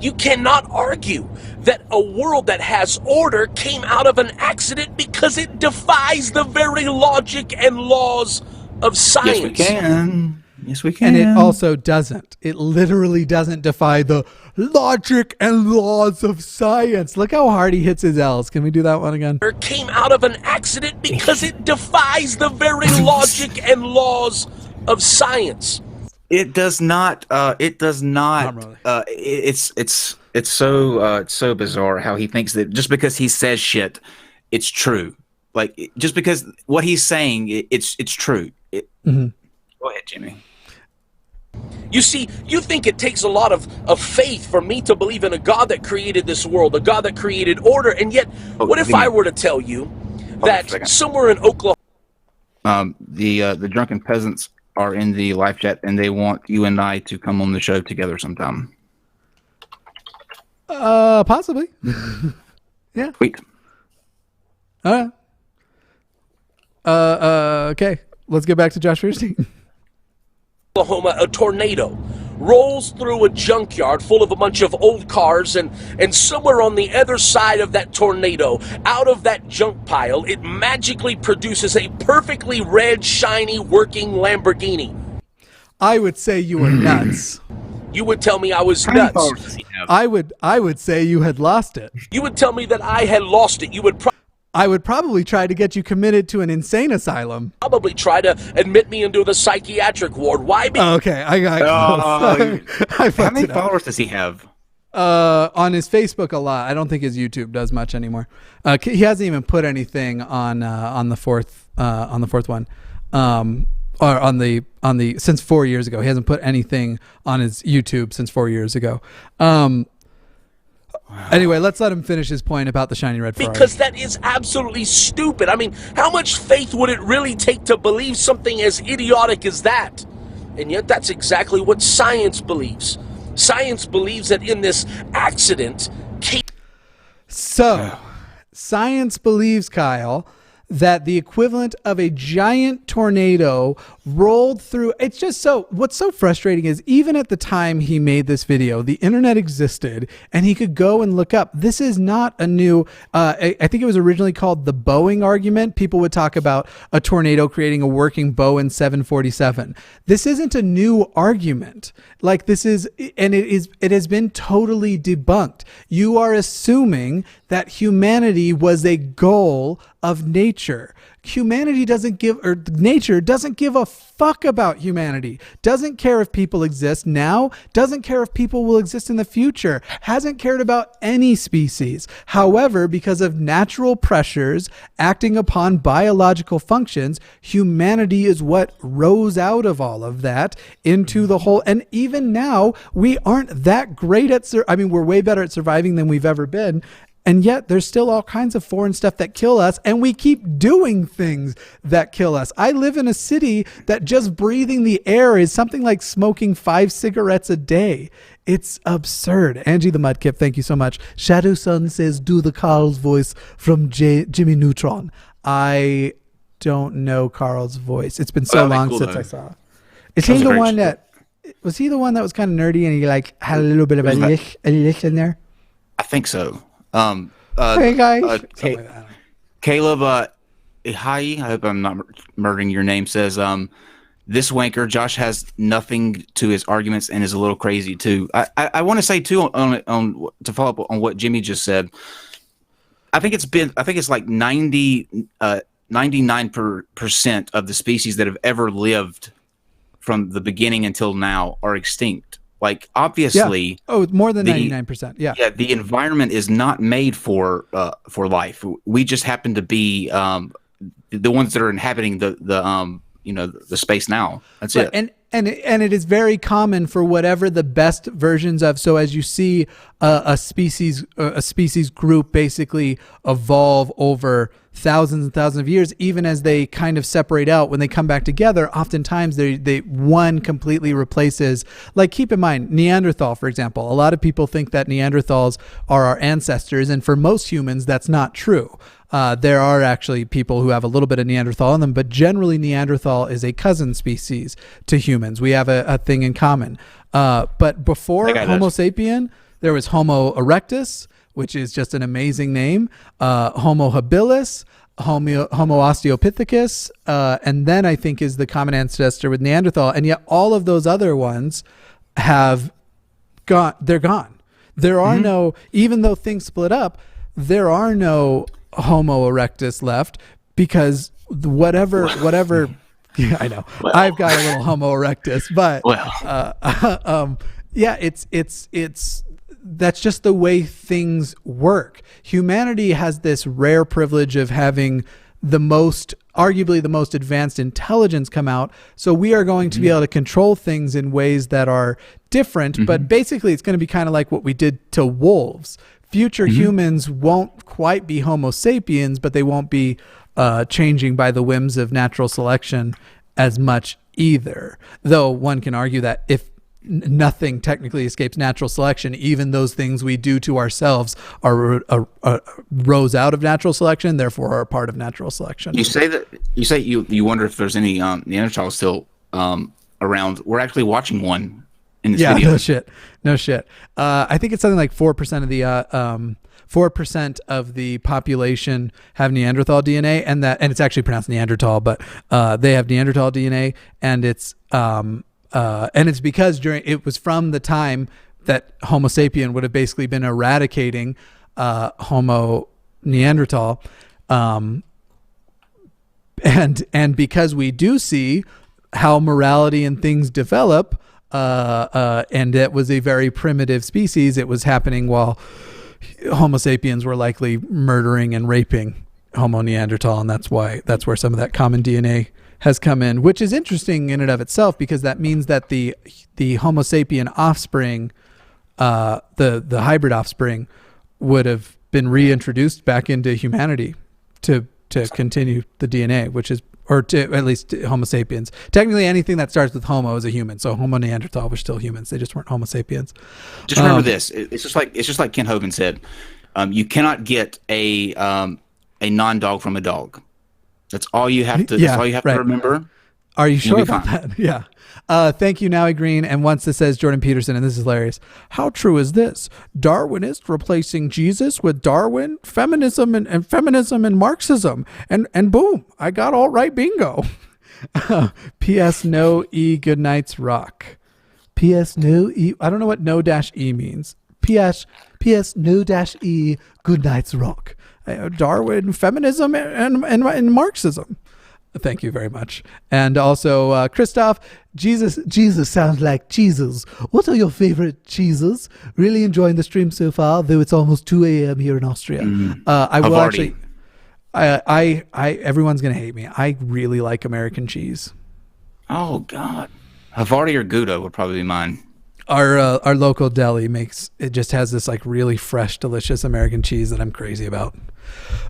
you cannot argue that a world that has order came out of an accident because it defies the very logic and laws of science. Yes, we can. Yes, we can. And it also doesn't. It literally doesn't defy the logic and laws of science. Look how hard he hits his L's. Can we do that one again? It came out of an accident because it defies the very logic and laws of science. It does not. It does not. Really. It's so bizarre how he thinks that just because he says shit, it's true. Like just because what he's saying, it's true. Go ahead, Jimmy. You see, you think it takes a lot of faith for me to believe in a God that created this world, a God that created order, and yet, what if I were to tell you that somewhere in Oklahoma, the drunken peasants are in the live chat and they want you and I to come on the show together sometime? Possibly. Yeah. Sweet. All right. Okay. Let's get back to Josh Feuerstein. Oklahoma, a tornado rolls through a junkyard full of a bunch of old cars, and somewhere on the other side of that tornado, out of that junk pile, it magically produces a perfectly red, shiny, working Lamborghini. I would say you were nuts. You would tell me I was nuts. I would say you had lost it. You would tell me that I had lost it. I would probably try to get you committed to an insane asylum. Probably try to admit me into the psychiatric ward. Why? Okay, I how many followers does he have? On his Facebook, a lot. I don't think his YouTube does much anymore. He hasn't even put anything on the fourth one. or on the since 4 years ago. He hasn't put anything on his YouTube since 4 years ago. Anyway, let's let him finish his point about the shiny red Ferrari. Because that is absolutely stupid. I mean, how much faith would it really take to believe something as idiotic as that? And yet that's exactly what science believes. Science believes that in this accident... So, science believes, Kyle, that the equivalent of a giant tornado rolled through. It's just so, what's so frustrating is even at the time he made this video, the internet existed and he could go and look up. This is not a new, I think it was originally called the Boeing argument. People would talk about a tornado creating a working Boeing 747. This isn't a new argument. Like this is, and it has been totally debunked. You are assuming that humanity was a goal of nature. Humanity doesn't give, or nature doesn't give a fuck about humanity. Doesn't care if people exist now. Doesn't care if people will exist in the future. Hasn't cared about any species. However, because of natural pressures acting upon biological functions, humanity is what rose out of all of that into the whole. And even now, we aren't that great at, we're way better at surviving than we've ever been. And yet there's still all kinds of foreign stuff that kill us, and we keep doing things that kill us. I live in a city that just breathing the air is something like smoking 5 cigarettes a day. It's absurd. Angie the Mudkip, thank you so much. Shadow Sun says, do the Carl's voice from Jimmy Neutron. I don't know Carl's voice. It's been so long since I saw it. Is he the one that, was he the one that was kind of nerdy and he like had a little bit of a lish in there? I think so. Hey guys, Caleb Ihai, I hope I'm not murdering your name, says this wanker Josh has nothing to his arguments and is a little crazy too. I want to say too on to follow up on what Jimmy just said. I think it's like 99% of the species that have ever lived from the beginning until now are extinct. Like, obviously... Yeah. Oh, more than 99%. Yeah. Yeah, the environment is not made for life. We just happen to be the ones that are inhabiting the space now. That's it. And it is very common for whatever the best versions of. So as you see a species group basically evolve over thousands and thousands of years, even as they kind of separate out, when they come back together, oftentimes they one completely replaces. Like, keep in mind Neanderthal, for example. A lot of people think that Neanderthals are our ancestors, and for most humans that's not true. There are actually people who have a little bit of Neanderthal in them, but generally Neanderthal is a cousin species to humans. We have a thing in common. But before Homo sapien, there was Homo erectus, which is just an amazing name, Homo habilis, Homo osteopithecus, and then I think is the common ancestor with Neanderthal. And yet all of those other ones have gone. They're gone. There are no, even though things split up, there are no Homo erectus left, because whatever yeah, I know. Well, I've got a little Homo erectus, but yeah, it's that's just the way things work. Humanity has this rare privilege of having arguably the most advanced intelligence come out. So we are going to be able to control things in ways that are different, but basically it's going to be kind of like what we did to wolves. Future humans won't quite be Homo sapiens, but they won't be changing by the whims of natural selection as much either. Though one can argue that if nothing technically escapes natural selection, even those things we do to ourselves are rose out of natural selection, therefore are a part of natural selection. You say you wonder if there's any Neanderthals still around. We're actually watching one in this video. No shit. I think it's something like 4% of the 4% of the population have Neanderthal DNA, and it's actually pronounced Neanderthal, but they have Neanderthal DNA, and it's because it was from the time that Homo sapien would have basically been eradicating Homo Neanderthal, and because we do see how morality and things develop, and it was a very primitive species. It was happening while Homo sapiens were likely murdering and raping Homo Neanderthal, and that's where some of that common DNA has come in, which is interesting in and of itself, because that means that the Homo sapien offspring, the hybrid offspring, would have been reintroduced back into humanity to continue the DNA, which is, or to at least Homo sapiens. Technically, anything that starts with Homo is a human. So Homo Neanderthal were still humans; they just weren't Homo sapiens. Just remember this: it's just like Ken Hovind said. You cannot get a non-dog from a dog. That's all you have to. That's all you have to remember. Are you sure about that? Yeah. Thank you, Nowie Green. And once this says Jordan Peterson, and this is hilarious. How true is this? Darwinist replacing Jesus with Darwin, feminism and Marxism, and boom, I got all right. Bingo. P.S. No E. Good nights rock. P.S. No E. I don't know what no dash E means. P.S. No dash E. Good nights rock. Darwin, feminism, and Marxism. Thank you very much. And also, Christoph, Jesus sounds like cheeses. What are your favorite cheeses? Really enjoying the stream so far, though it's almost 2 a.m. here in Austria. I will actually, everyone's going to hate me. I really like American cheese. Oh, God. Havarti or Gouda would probably be mine. Our local deli just has this like really fresh, delicious American cheese that I'm crazy about.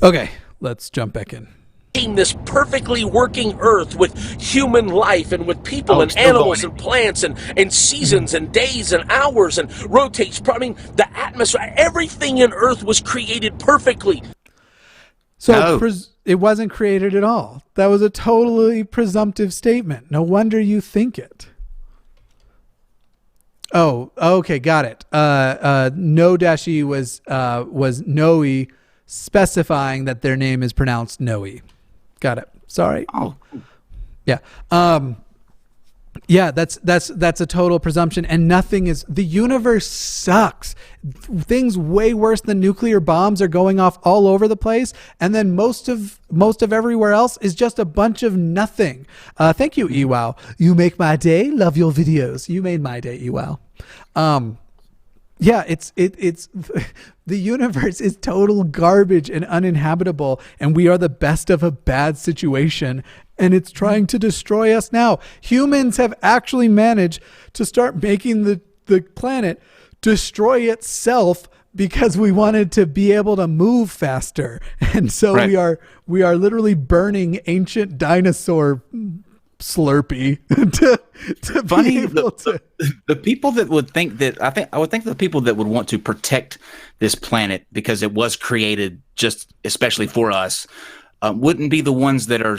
Okay, let's jump back in. This perfectly working earth with human life and with people and animals and plants and seasons and days and hours and rotates. I mean, the atmosphere, everything in earth was created perfectly. So it wasn't created at all. That was a totally presumptive statement. No wonder you think it. Oh, okay, got it. No dash E was Noe, specifying that their name is pronounced Noe. Got it. Sorry. Oh, yeah. Yeah, that's a total presumption, and nothing is. The universe sucks. Things way worse than nuclear bombs are going off all over the place, and then most of everywhere else is just a bunch of nothing. Thank you, Ewow. You make my day. Love your videos. You made my day, Ewow. Yeah, it's the universe is total garbage and uninhabitable, and we are the best of a bad situation, and it's trying to destroy us now. Humans have actually managed to start making the planet destroy itself because we wanted to be able to move faster. And so we are literally burning ancient dinosaur Slurpee to funny, be able the people that would think that I would think the people that would want to protect this planet because it was created just especially for us wouldn't be the ones that are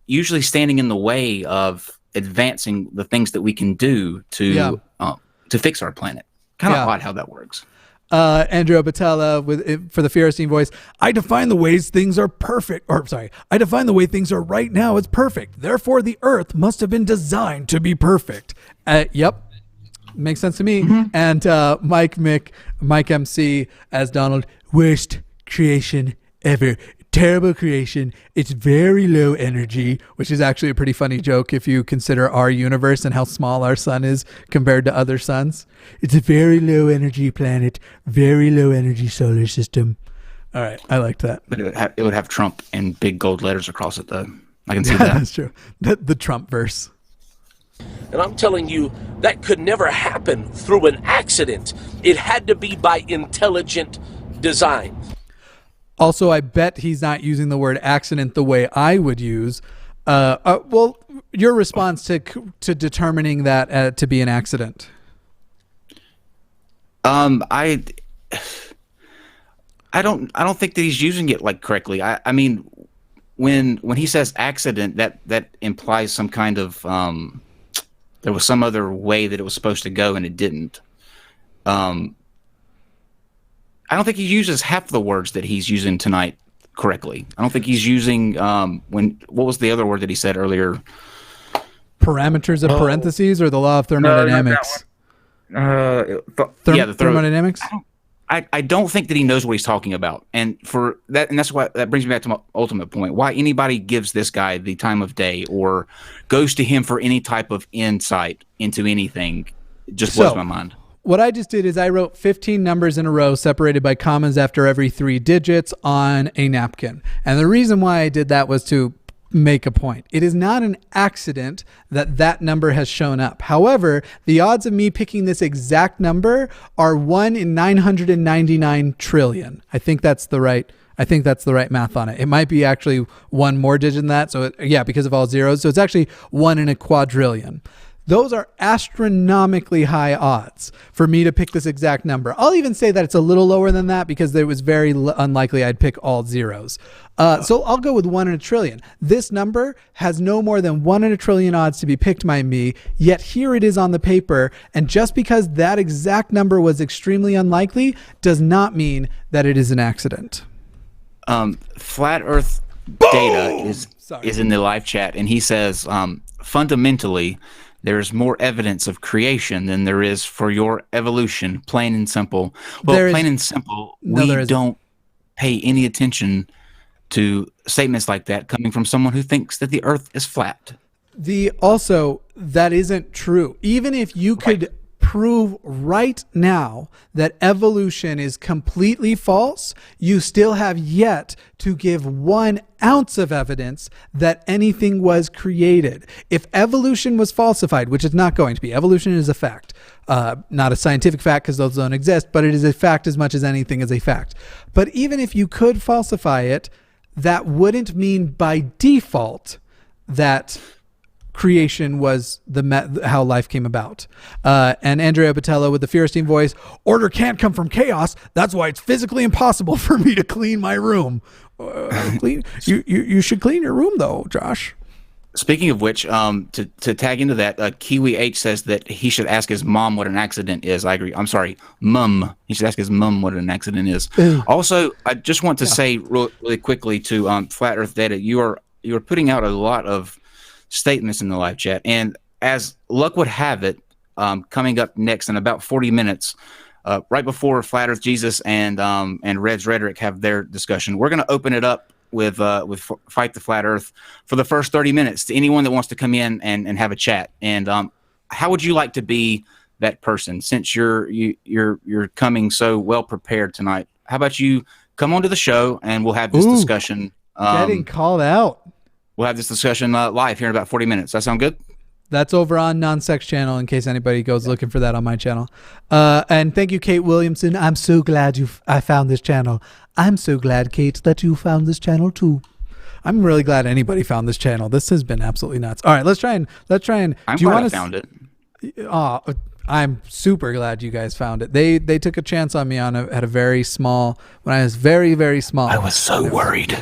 usually standing in the way of advancing the things that we can do to fix our planet. Kind of odd how that works. Andrew Batella for the Feuerstein voice. I define the ways things are perfect. I define the way things are right now as perfect. Therefore, the Earth must have been designed to be perfect. Yep, makes sense to me. Mm-hmm. And Mike MC as Donald. Worst creation ever. Terrible creation. It's very low energy, which is actually a pretty funny joke if you consider our universe and how small our sun is compared to other suns. It's a very low energy planet, very low energy solar system. All right, I liked that. But it would have Trump in big gold letters across it, though. I can see that. That's true. The Trump verse. And I'm telling you, that could never happen through an accident. It had to be by intelligent design. Also, I bet he's not using the word accident the way I would use. Well, your response to determining that to be an accident. I don't think that he's using it like correctly. I mean, when he says accident, that implies some kind of there was some other way that it was supposed to go and it didn't. I don't think he uses half the words that he's using tonight correctly. I don't think he's using what was the other word that he said earlier? Parameters of parentheses or the law of thermodynamics? The thermodynamics. I don't think that he knows what he's talking about, and for that, and that's why that brings me back to my ultimate point. Why anybody gives this guy the time of day or goes to him for any type of insight into anything just blows my mind. What I just did is I wrote 15 numbers in a row separated by commas after every 3 digits on a napkin. And the reason why I did that was to make a point. It is not an accident that that number has shown up. However, the odds of me picking this exact number are 1 in 999 trillion. I think that's the right math on it. It might be actually one more digit than that. So because of all zeros. So it's actually 1 in a quadrillion. Those are astronomically high odds for me to pick this exact number. I'll even say that it's a little lower than that because it was very unlikely I'd pick all zeros. So I'll go with 1 in a trillion. This number has no more than 1 in a trillion odds to be picked by me, yet here it is on the paper. And just because that exact number was extremely unlikely does not mean that it is an accident. Flat Earth Data is in the live chat, and he says, fundamentally, there's more evidence of creation than there is for your evolution, plain and simple. Well, plain and simple, we don't pay any attention to statements like that coming from someone who thinks that the Earth is flat. That isn't true. Even if you could prove right now that evolution is completely false, you still have yet to give 1 ounce of evidence that anything was created. If evolution was falsified, which it's not going to be, evolution is a fact, not a scientific fact because those don't exist, but it is a fact as much as anything is a fact. But even if you could falsify it, that wouldn't mean by default that creation was how life came about. And Andrea Botello with the Feuerstein voice, order can't come from chaos. That's why it's physically impossible for me to clean my room. You should clean your room though, Josh. Speaking of which, to tag into that, Kiwi H says that he should ask his mom what an accident is. I agree. I'm sorry, mum. He should ask his mum what an accident is. Also, I just want to say really quickly to Flat Earth Data, you are putting out a lot of statements in the live chat, and as luck would have it, coming up next in about 40 minutes, right before Flat Earth Jesus and Red's Rhetoric have their discussion, we're going to open it up with Fight the Flat Earth for the first 30 minutes to anyone that wants to come in and have a chat. And how would you like to be that person, since you're coming so well prepared tonight? How about you come onto the show and we'll have this discussion. Getting called out. We'll have this discussion live here in about 40 minutes. That sound good? That's over on Non-Sex channel in case anybody goes looking for that on my channel. And thank you, Kate Williamson. I'm so glad I found this channel. I'm so glad, Kate, that you found this channel too. I'm really glad anybody found this channel. This has been absolutely nuts. All right, let's try and. I'm glad I found it. I'm super glad you guys found it. They took a chance on me at a very small, when I was very, very small. I was so worried.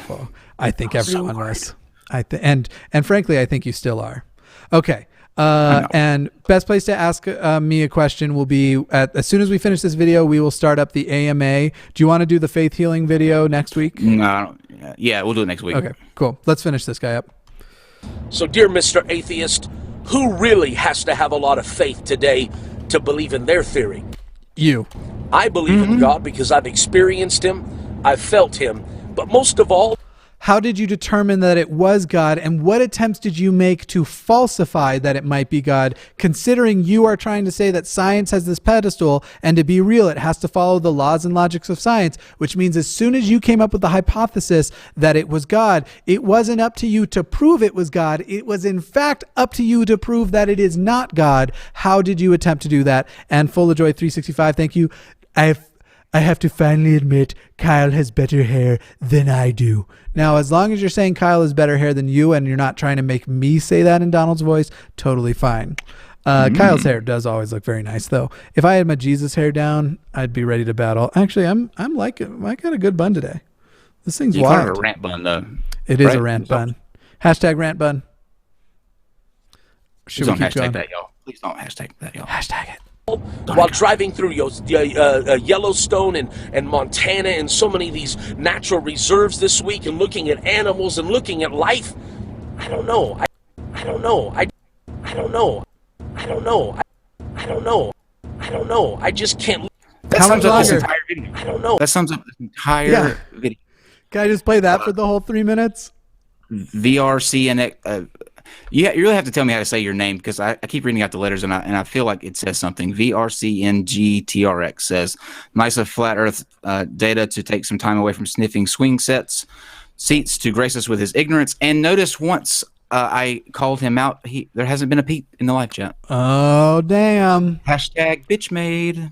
I think everyone was. And frankly, I think you still are. Okay. And best place to ask me a question will be as soon as we finish this video, we will start up the AMA. Do you want to do the faith healing video next week? No. Yeah, we'll do it next week. Okay, cool. Let's finish this guy up. So, dear Mr. Atheist, who really has to have a lot of faith today to believe in their theory? You. I believe in God because I've experienced him, I've felt him, but most of all, how did you determine that it was God, and what attempts did you make to falsify that it might be God, considering you are trying to say that science has this pedestal, and to be real, it has to follow the laws and logics of science, which means as soon as you came up with the hypothesis that it was God, it wasn't up to you to prove it was God. It was in fact up to you to prove that it is not God. How did you attempt to do that? And Full of Joy 365, thank you. I have to finally admit Kyle has better hair than I do. Now, as long as you're saying Kyle has better hair than you and you're not trying to make me say that in Donald's voice, totally fine. Kyle's hair does always look very nice, though. If I had my Jesus hair down, I'd be ready to battle. Actually, I'm liking. I got a good bun today. This thing's wild. You got a rant bun, though. It is a rant bun. Hashtag rant bun. Please don't hashtag that, y'all. Please don't hashtag that, y'all. Hashtag it. While driving through Yellowstone and Montana and so many of these natural reserves this week, and looking at animals and looking at life, I don't know. I just can't. That sums up this entire video. I don't know. That sums up this entire video. Can I just play that for the whole 3 minutes? VRCNX. You really have to tell me how to say your name, because I keep reading out the letters and I feel like it says something. VRCNGTRX says, nice of Flat Earth Data to take some time away from sniffing swing sets seats to grace us with his ignorance. And notice once I called him out, there hasn't been a peep in the live chat. Oh, damn. Hashtag bitch made.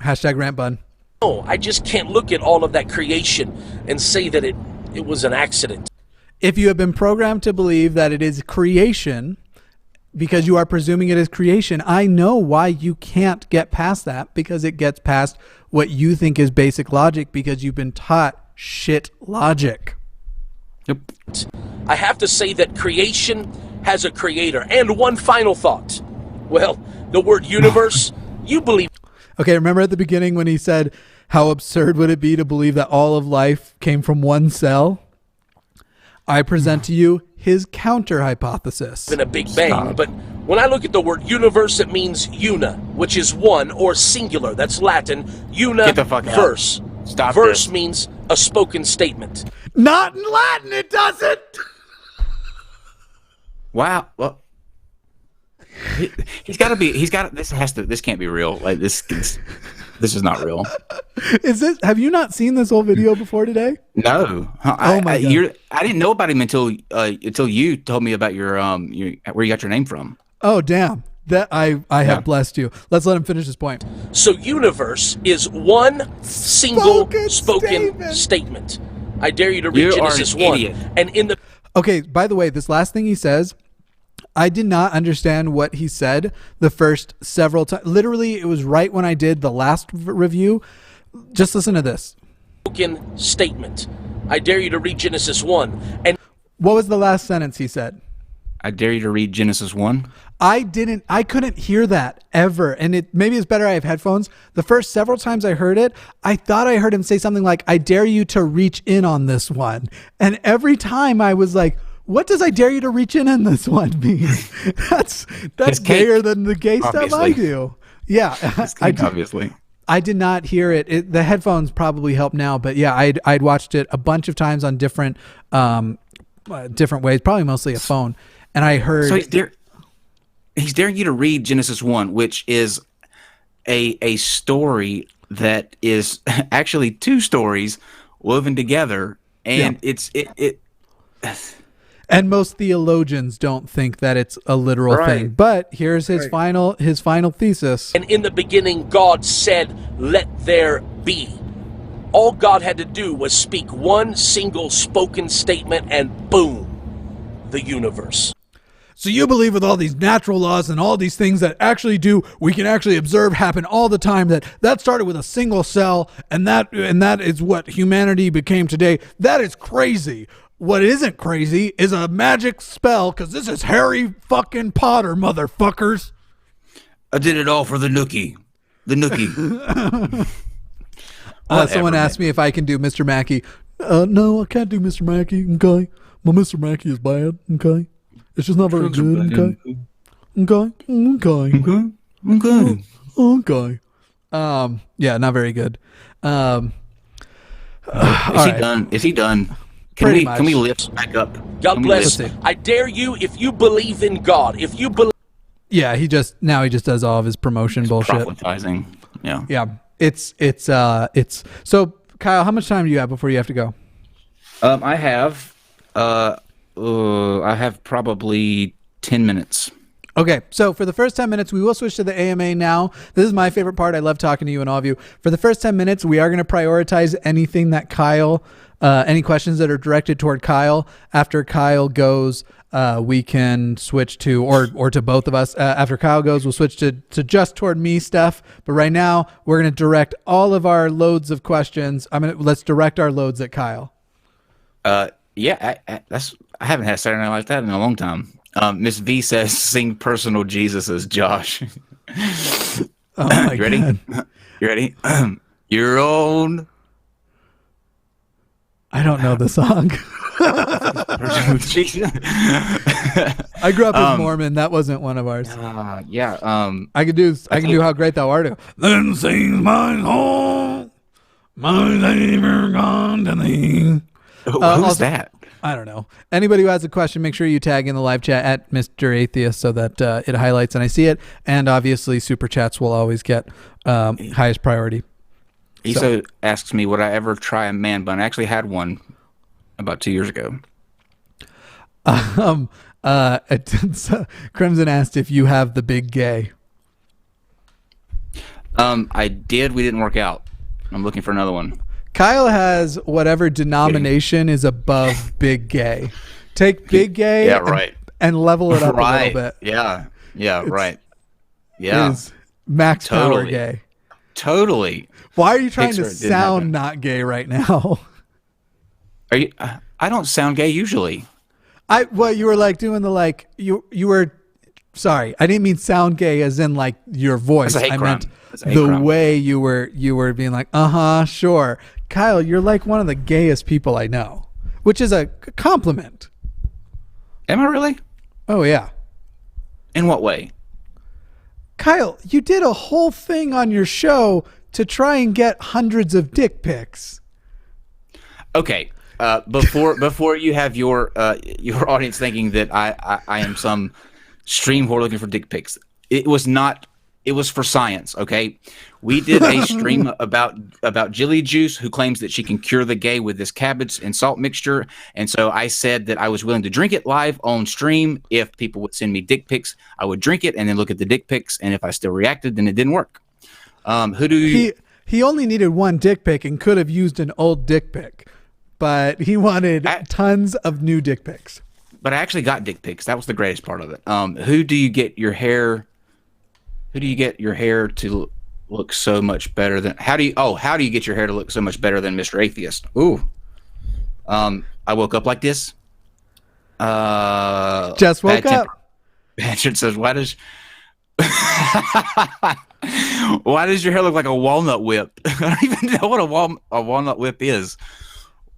Hashtag rant bun. No, I just can't look at all of that creation and say that it was an accident. If you have been programmed to believe that it is creation because you are presuming it is creation, I know why you can't get past that, because it gets past what you think is basic logic because you've been taught shit logic. Yep. I have to say that creation has a creator. And one final thought. Well, the word universe, you believe. Okay, remember at the beginning when he said, how absurd would it be to believe that all of life came from one cell? I present to you his counter hypothesis. In a big bang, but when I look at the word universe, it means una, which is one or singular. That's Latin. Una, Get the fuck out. verse. Stop Verse this. means a spoken statement. Not in Latin, it doesn't. Wow. Well, this can't be real. Like this is not real. Have you not seen this whole video before today? No. Oh my God. I didn't know about him until you told me about your where you got your name from. Oh, damn. That I have blessed you. Let's let him finish his point. So universe is one single Spoken statement. I dare you to read You are Genesis an 1. idiot. And in the Okay, by the way, this last thing he says, I did not understand what he said the first several times. Literally, it was right when I did the last review. Just listen to this. spoken statement. I dare you to read Genesis 1. And What was the last sentence he said? I dare you to read Genesis 1. I couldn't hear that ever. And maybe it's better I have headphones. The first several times I heard it, I thought I heard him say something like, I dare you to reach in on this one. And every time I was like, what does I dare you to reach in on this one mean? That's gayer than the gay stuff I do. Yeah. Obviously. I did not hear it. The headphones probably help now, but yeah, I'd watched it a bunch of times on different ways, probably mostly a phone. And I heard. So he's daring you to read Genesis 1, which is a story that is actually two stories woven together, and and most theologians don't think that it's a literal thing. But here's his final thesis. And in the beginning, God said, let there be. All God had to do was speak one single spoken statement, and boom, the universe. So you believe with all these natural laws and all these things that we can actually observe happen all the time, that started with a single cell, and that is what humanity became today. That is crazy. What isn't crazy is a magic spell, because this is Harry fucking Potter, motherfuckers. I did it all for the nookie. The nookie. Someone asked me if I can do Mr. Mackey. No, I can't do Mr. Mackey. Okay, my Mr. Mackey is bad. Okay, it's just not very good. Okay, okay. Yeah, not very good. Is he done? Can we lift back up? God bless. I dare you, if you believe in God, if you believe. Yeah, he just does all of his promotion bullshit. Proselytizing. Yeah. Yeah. It's so Kyle, how much time do you have before you have to go? I have probably 10 minutes. Okay, so for the first 10 minutes, we will switch to the AMA now. This is my favorite part. I love talking to you and all of you. For the first 10 minutes, we are going to prioritize anything that Kyle, any questions that are directed toward Kyle. After Kyle goes, we can switch to, or to both of us. After Kyle goes, we'll switch to just toward me stuff. But right now, we're going to direct all of our loads of questions. Let's direct our loads at Kyle. Yeah, I haven't had Saturday Night like that in a long time. Miss V says, "Sing personal Jesus as Josh." Oh my You ready? God. You ready? Your own. I don't know the song. Personal Jesus. I grew up as Mormon. That wasn't one of ours. Yeah. I can do How Great Thou Art. Then sings my soul, my Savior God to thee. Who's that? I don't know. Anybody who has a question, make sure you tag in the live chat at Mr. Atheist so that it highlights and I see it. And obviously, super chats will always get highest priority. He asks me, would I ever try a man bun? I actually had one about 2 years ago. Crimson asked if you have the big gay. I did. We didn't work out. I'm looking for another one. Kyle has whatever denomination is above big gay. Take big gay and level it up a little bit. Yeah, right. Yeah. Is max power gay. Totally. Why are you trying to sound not gay right now? Are you? I don't sound gay usually. You were like doing the you were. Sorry, I didn't mean sound gay as in like your voice. I meant the way you were being like, sure. Kyle, you're like one of the gayest people I know, which is a compliment. Am I really? Oh yeah. In what way? Kyle, you did a whole thing on your show to try and get hundreds of dick pics. Okay. Before you have your audience thinking that I am some stream whore looking for dick pics, it was not. It was for science. Okay, we did a stream about Jilly Juice, who claims that she can cure the gay with this cabbage and salt mixture, and so I said that I was willing to drink it live on stream if people would send me dick pics. I would drink it and then look at the dick pics, and if I still reacted, then it didn't work. He only needed one dick pic and could have used an old dick pic, but he wanted tons of new dick pics. But I actually got dick pics. That was the greatest part of it. Who do you get your hair to look so much better than? How do you get your hair to look so much better than Mr. Atheist? Ooh. I woke up like this. Just woke up. Patrick says, why does your hair look like a walnut whip? I don't even know what a walnut whip is.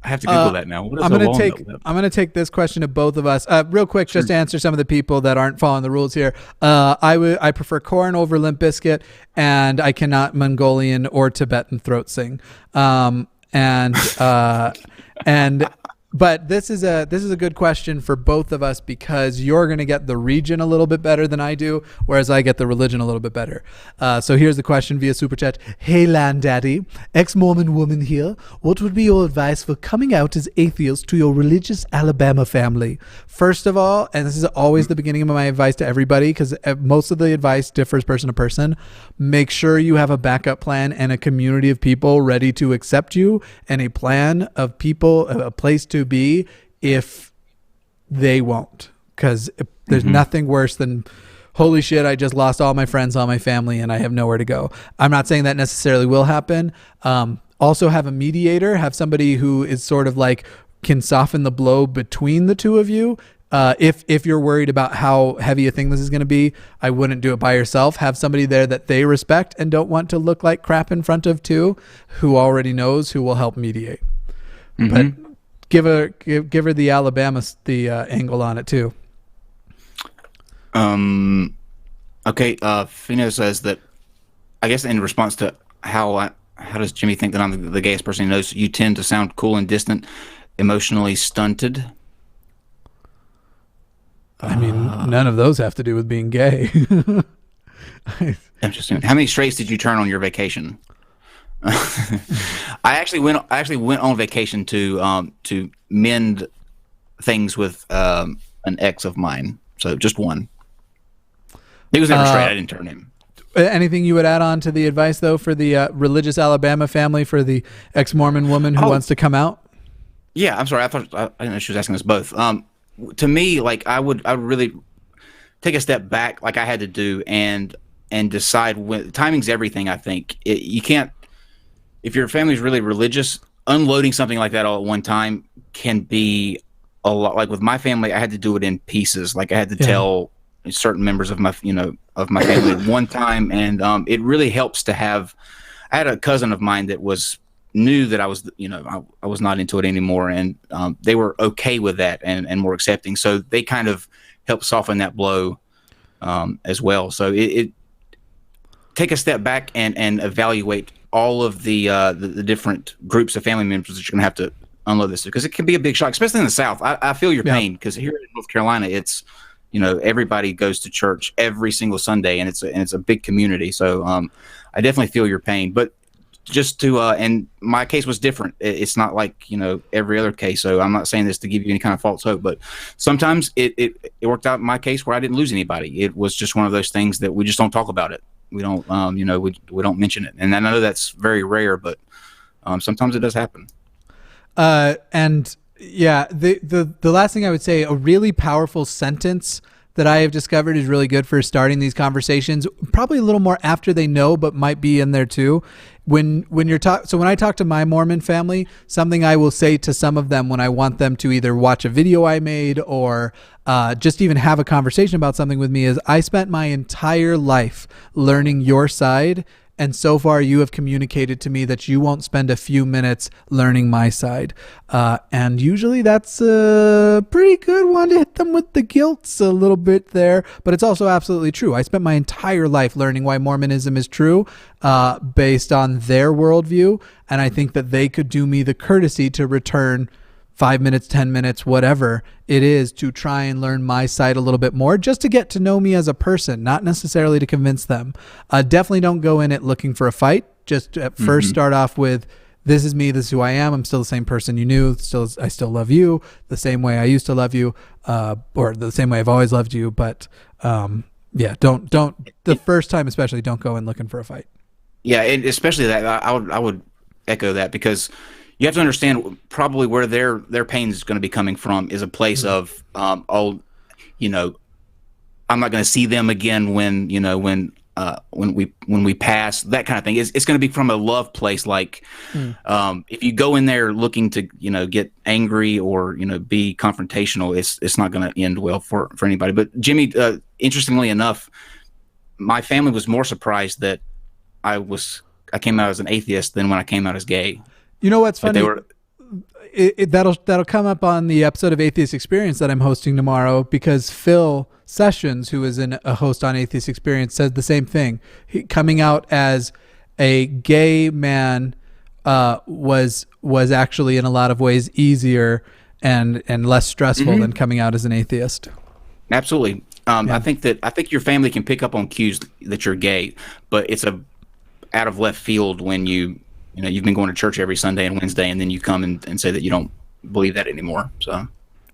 I have to Google that now. What is I'm gonna take this question to both of us real quick, just to answer some of the people that aren't following the rules here. I prefer corn over Limp Bizkit, and I cannot Mongolian or Tibetan throat sing. But this is a good question for both of us, because you're going to get the region a little bit better than I do, whereas I get the religion a little bit better. So here's the question via Super Chat. Hey, Land Daddy, ex-Mormon woman here. What would be your advice for coming out as atheist to your religious Alabama family? First of all, and this is always the beginning of my advice to everybody, because most of the advice differs person to person, make sure you have a backup plan and a community of people ready to accept you, and a plan of people, a place to be if they won't, because there's nothing worse than, holy shit, I just lost all my friends, all my family, and I have nowhere to go. I'm not saying that necessarily will happen. Also have a mediator, have somebody who is sort of like can soften the blow between the two of you. If you're worried about how heavy a thing this is going to be, I wouldn't do it by yourself. Have somebody there that they respect and don't want to look like crap in front of too, who already knows, who will help mediate. But give her the Alabama angle on it too. Okay. Fino says that, I guess in response to how does Jimmy think that I'm the gayest person he knows? You tend to sound cool and distant, emotionally stunted. I mean, none of those have to do with being gay. Interesting. How many straights did you turn on your vacation? I actually went on vacation to mend things with an ex of mine. So just one. He was never straight. I didn't turn him. Anything you would add on to the advice though for the religious Alabama family, for the ex-Mormon woman who wants to come out? Yeah, I'm sorry. I didn't know she was asking us both. To me, like I would really take a step back, like I had to do, and decide when. Timing's everything. I think you can't. If your family's really religious, unloading something like that all at one time can be a lot. Like with my family, I had to do it in pieces. Like I had to tell certain members of my family at one time, and it really helps to have. I had a cousin of mine that knew that I was, I was not into it anymore, and they were okay with that and more accepting. So they kind of helped soften that blow as well. So it take a step back and evaluate all of the different groups of family members that you're going to have to unload this to, because it can be a big shock, especially in the South. I feel your pain, because here in North Carolina, it's, everybody goes to church every single Sunday, and it's a big community. So I definitely feel your pain. But just to and my case was different. It's not like, you know, every other case. So I'm not saying this to give you any kind of false hope, but sometimes it worked out in my case where I didn't lose anybody. It was just one of those things that we just don't talk about it. We don't, you know, we don't mention it. And I know that's very rare, but sometimes it does happen. And yeah, the last thing I would say, a really powerful sentence that I have discovered is really good for starting these conversations, probably a little more after they know, but might be in there too. When you're so when I talk to my Mormon family, something I will say to some of them when I want them to either watch a video I made or just even have a conversation about something with me is, I spent my entire life learning your side, and so far you have communicated to me that you won't spend a few minutes learning my side. And usually that's a pretty good one to hit them with the guilt a little bit there. But it's also absolutely true. I spent my entire life learning why Mormonism is true based on their worldview. And I think that they could do me the courtesy to return 5 minutes, 10 minutes, whatever it is, to try and learn my side a little bit more, just to get to know me as a person, not necessarily to convince them. Definitely don't go in it looking for a fight. Just at first start off with, this is me, this is who I am. I'm still the same person you knew. I still love you the same way I used to love you, or the same way I've always loved you. But yeah, don't the first time especially, don't go in looking for a fight. Yeah, and especially that, I would echo that, because you have to understand probably where their pain is going to be coming from is a place of, you know, I'm not going to see them again when, you know, when we pass, that kind of thing. It's going to be from a love place. Like, if you go in there looking to, you know, get angry or, you know, be confrontational, it's not going to end well for anybody. But Jimmy, interestingly enough, my family was more surprised that I came out as an atheist than when I came out as gay. You know what's funny? That'll come up on the episode of Atheist Experience that I'm hosting tomorrow, because Phil Sessions, who is a host on Atheist Experience, said the same thing. Coming out as a gay man was actually in a lot of ways easier and less stressful than coming out as an atheist. Absolutely. I think your family can pick up on cues that you're gay, but it's out of left field when you've been going to church every Sunday and Wednesday, and then you come and say that you don't believe that anymore. So,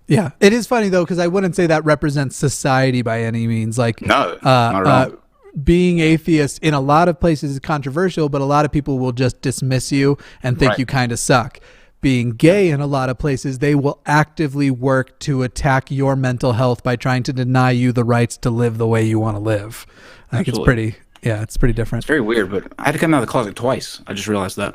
yeah, it is funny though, because I wouldn't say that represents society by any means. Like, no, not at all. Being atheist in a lot of places is controversial, but a lot of people will just dismiss you and think you kind of suck. Being gay in a lot of places, they will actively work to attack your mental health by trying to deny you the rights to live the way you want to live. I think it's pretty. Yeah, it's pretty different. It's very weird, but I had to come out of the closet twice. I just realized that.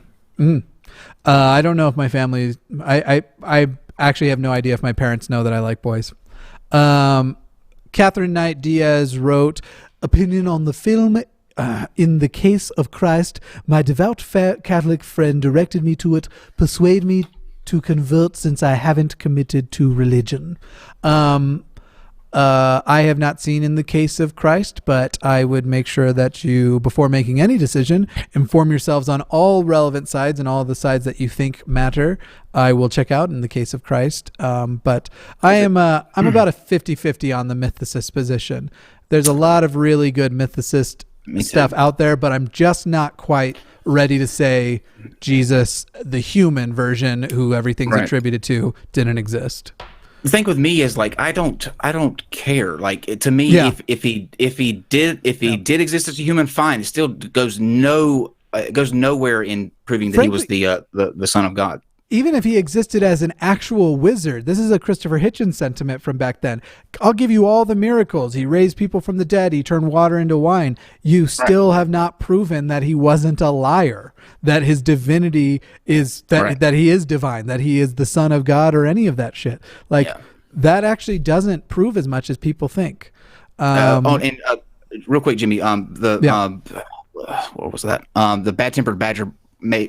I don't know if my family. I actually have no idea if my parents know that I like boys. Catherine Knight Diaz wrote, opinion on the film. In the case of Christ, my devout Catholic friend directed me to it. Persuade me to convert since I haven't committed to religion. I have not seen In the Case of Christ, but I would make sure that you, before making any decision, inform yourselves on all relevant sides and all the sides that you think matter. I will check out In the Case of Christ. But I'm about a 50-50 on the mythicist position. There's a lot of really good mythicist stuff out there, but I'm just not quite ready to say Jesus, the human version who everything's attributed to, didn't exist. The thing with me is, like, I don't care. Like, to me, if he did exist as a human, fine. It still goes nowhere in proving that Frankly, he was the Son of God. Even if he existed as an actual wizard, this is a Christopher Hitchens sentiment from back then. I'll give you all the miracles. He raised people from the dead. He turned water into wine. You still have not proven that he wasn't a liar, that his divinity is, that he is divine, that he is the Son of God, or any of that shit. Like, that actually doesn't prove as much as people think. Real quick, Jimmy, what was that? The Bad Tempered Badger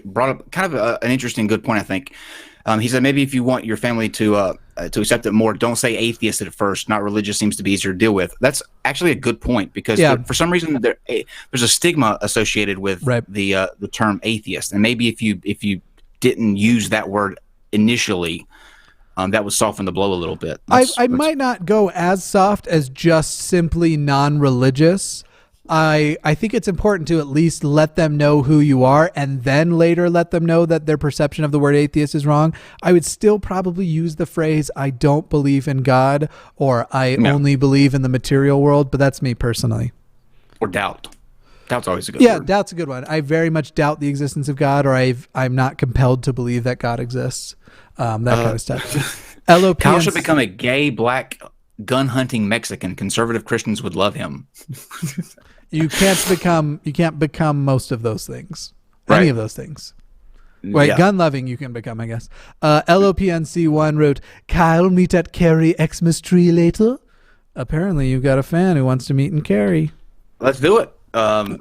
brought up kind of an interesting, good point, I think. He said, maybe if you want your family to accept it more, don't say atheist at first. Not religious seems to be easier to deal with. That's actually a good point, because for some reason there's a stigma associated with the term atheist, and maybe if you didn't use that word initially, that would soften the blow a little bit. I might not go as soft as just simply non-religious. I think it's important to at least let them know who you are and then later let them know that their perception of the word atheist is wrong. I would still probably use the phrase, I don't believe in God, or I only believe in the material world, but that's me personally. Or doubt. Doubt's always a good Yeah, word. doubt's a good one. I very much doubt the existence of God, or I'm not compelled to believe that God exists. That kind of stuff. Kyle should become a gay, black, gun-hunting Mexican. Conservative Christians would love him. You can't become most of those things. Right. Any of those things. Wait, gun loving you can become, I guess. LOPNC1 wrote, Kyle meet at Kerry Xmas tree later. Apparently you got a fan who wants to meet in Kerry. Let's do it. I'll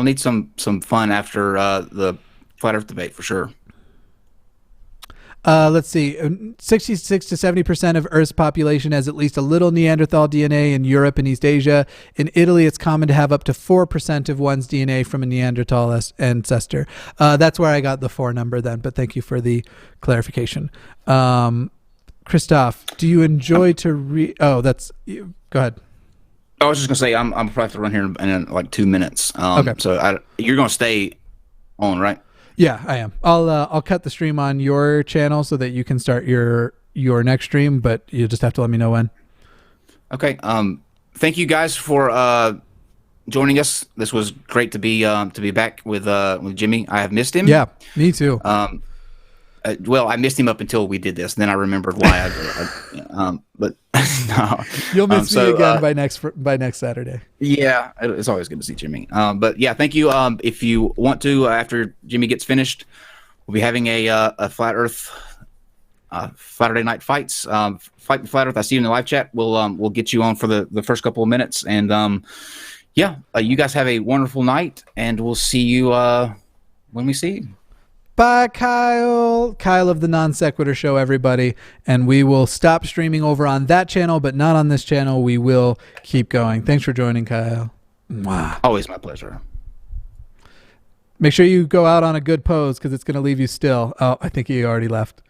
need some fun after the flat Earth debate for sure. Let's see. 66 to 70% of Earth's population has at least a little Neanderthal DNA in Europe and East Asia. In Italy, it's common to have up to 4% of one's DNA from a Neanderthal ancestor. That's where I got the 4 number then, but thank you for the clarification. Christoph, do you enjoy to read? Oh, that's you. Go ahead. I was just gonna say I'm probably have to run here in like 2 minutes. Okay. So you're gonna stay on, right? Yeah, I am. I'll cut the stream on your channel so that you can start your next stream, but you'll just have to let me know when. Okay. Thank you guys for joining us. This was great to be back with Jimmy. I have missed him. Yeah, me too. Well, I missed him up until we did this, and then I remembered why. But no, you'll miss me again by next Saturday. Yeah, it's always good to see Jimmy. But yeah, thank you. If you want to, after Jimmy gets finished, we'll be having a Flat Earth Saturday Night Fights. Fight the Flat Earth. I see you in the live chat. We'll get you on for the first couple of minutes, and yeah, you guys have a wonderful night, and we'll see you when we see you. Bye, Kyle. Kyle of the NonSequitur Show, everybody. And we will stop streaming over on that channel, but not on this channel. We will keep going. Thanks for joining, Kyle. Mwah. Always my pleasure. Make sure you go out on a good pose because it's going to leave you still. Oh, I think he already left.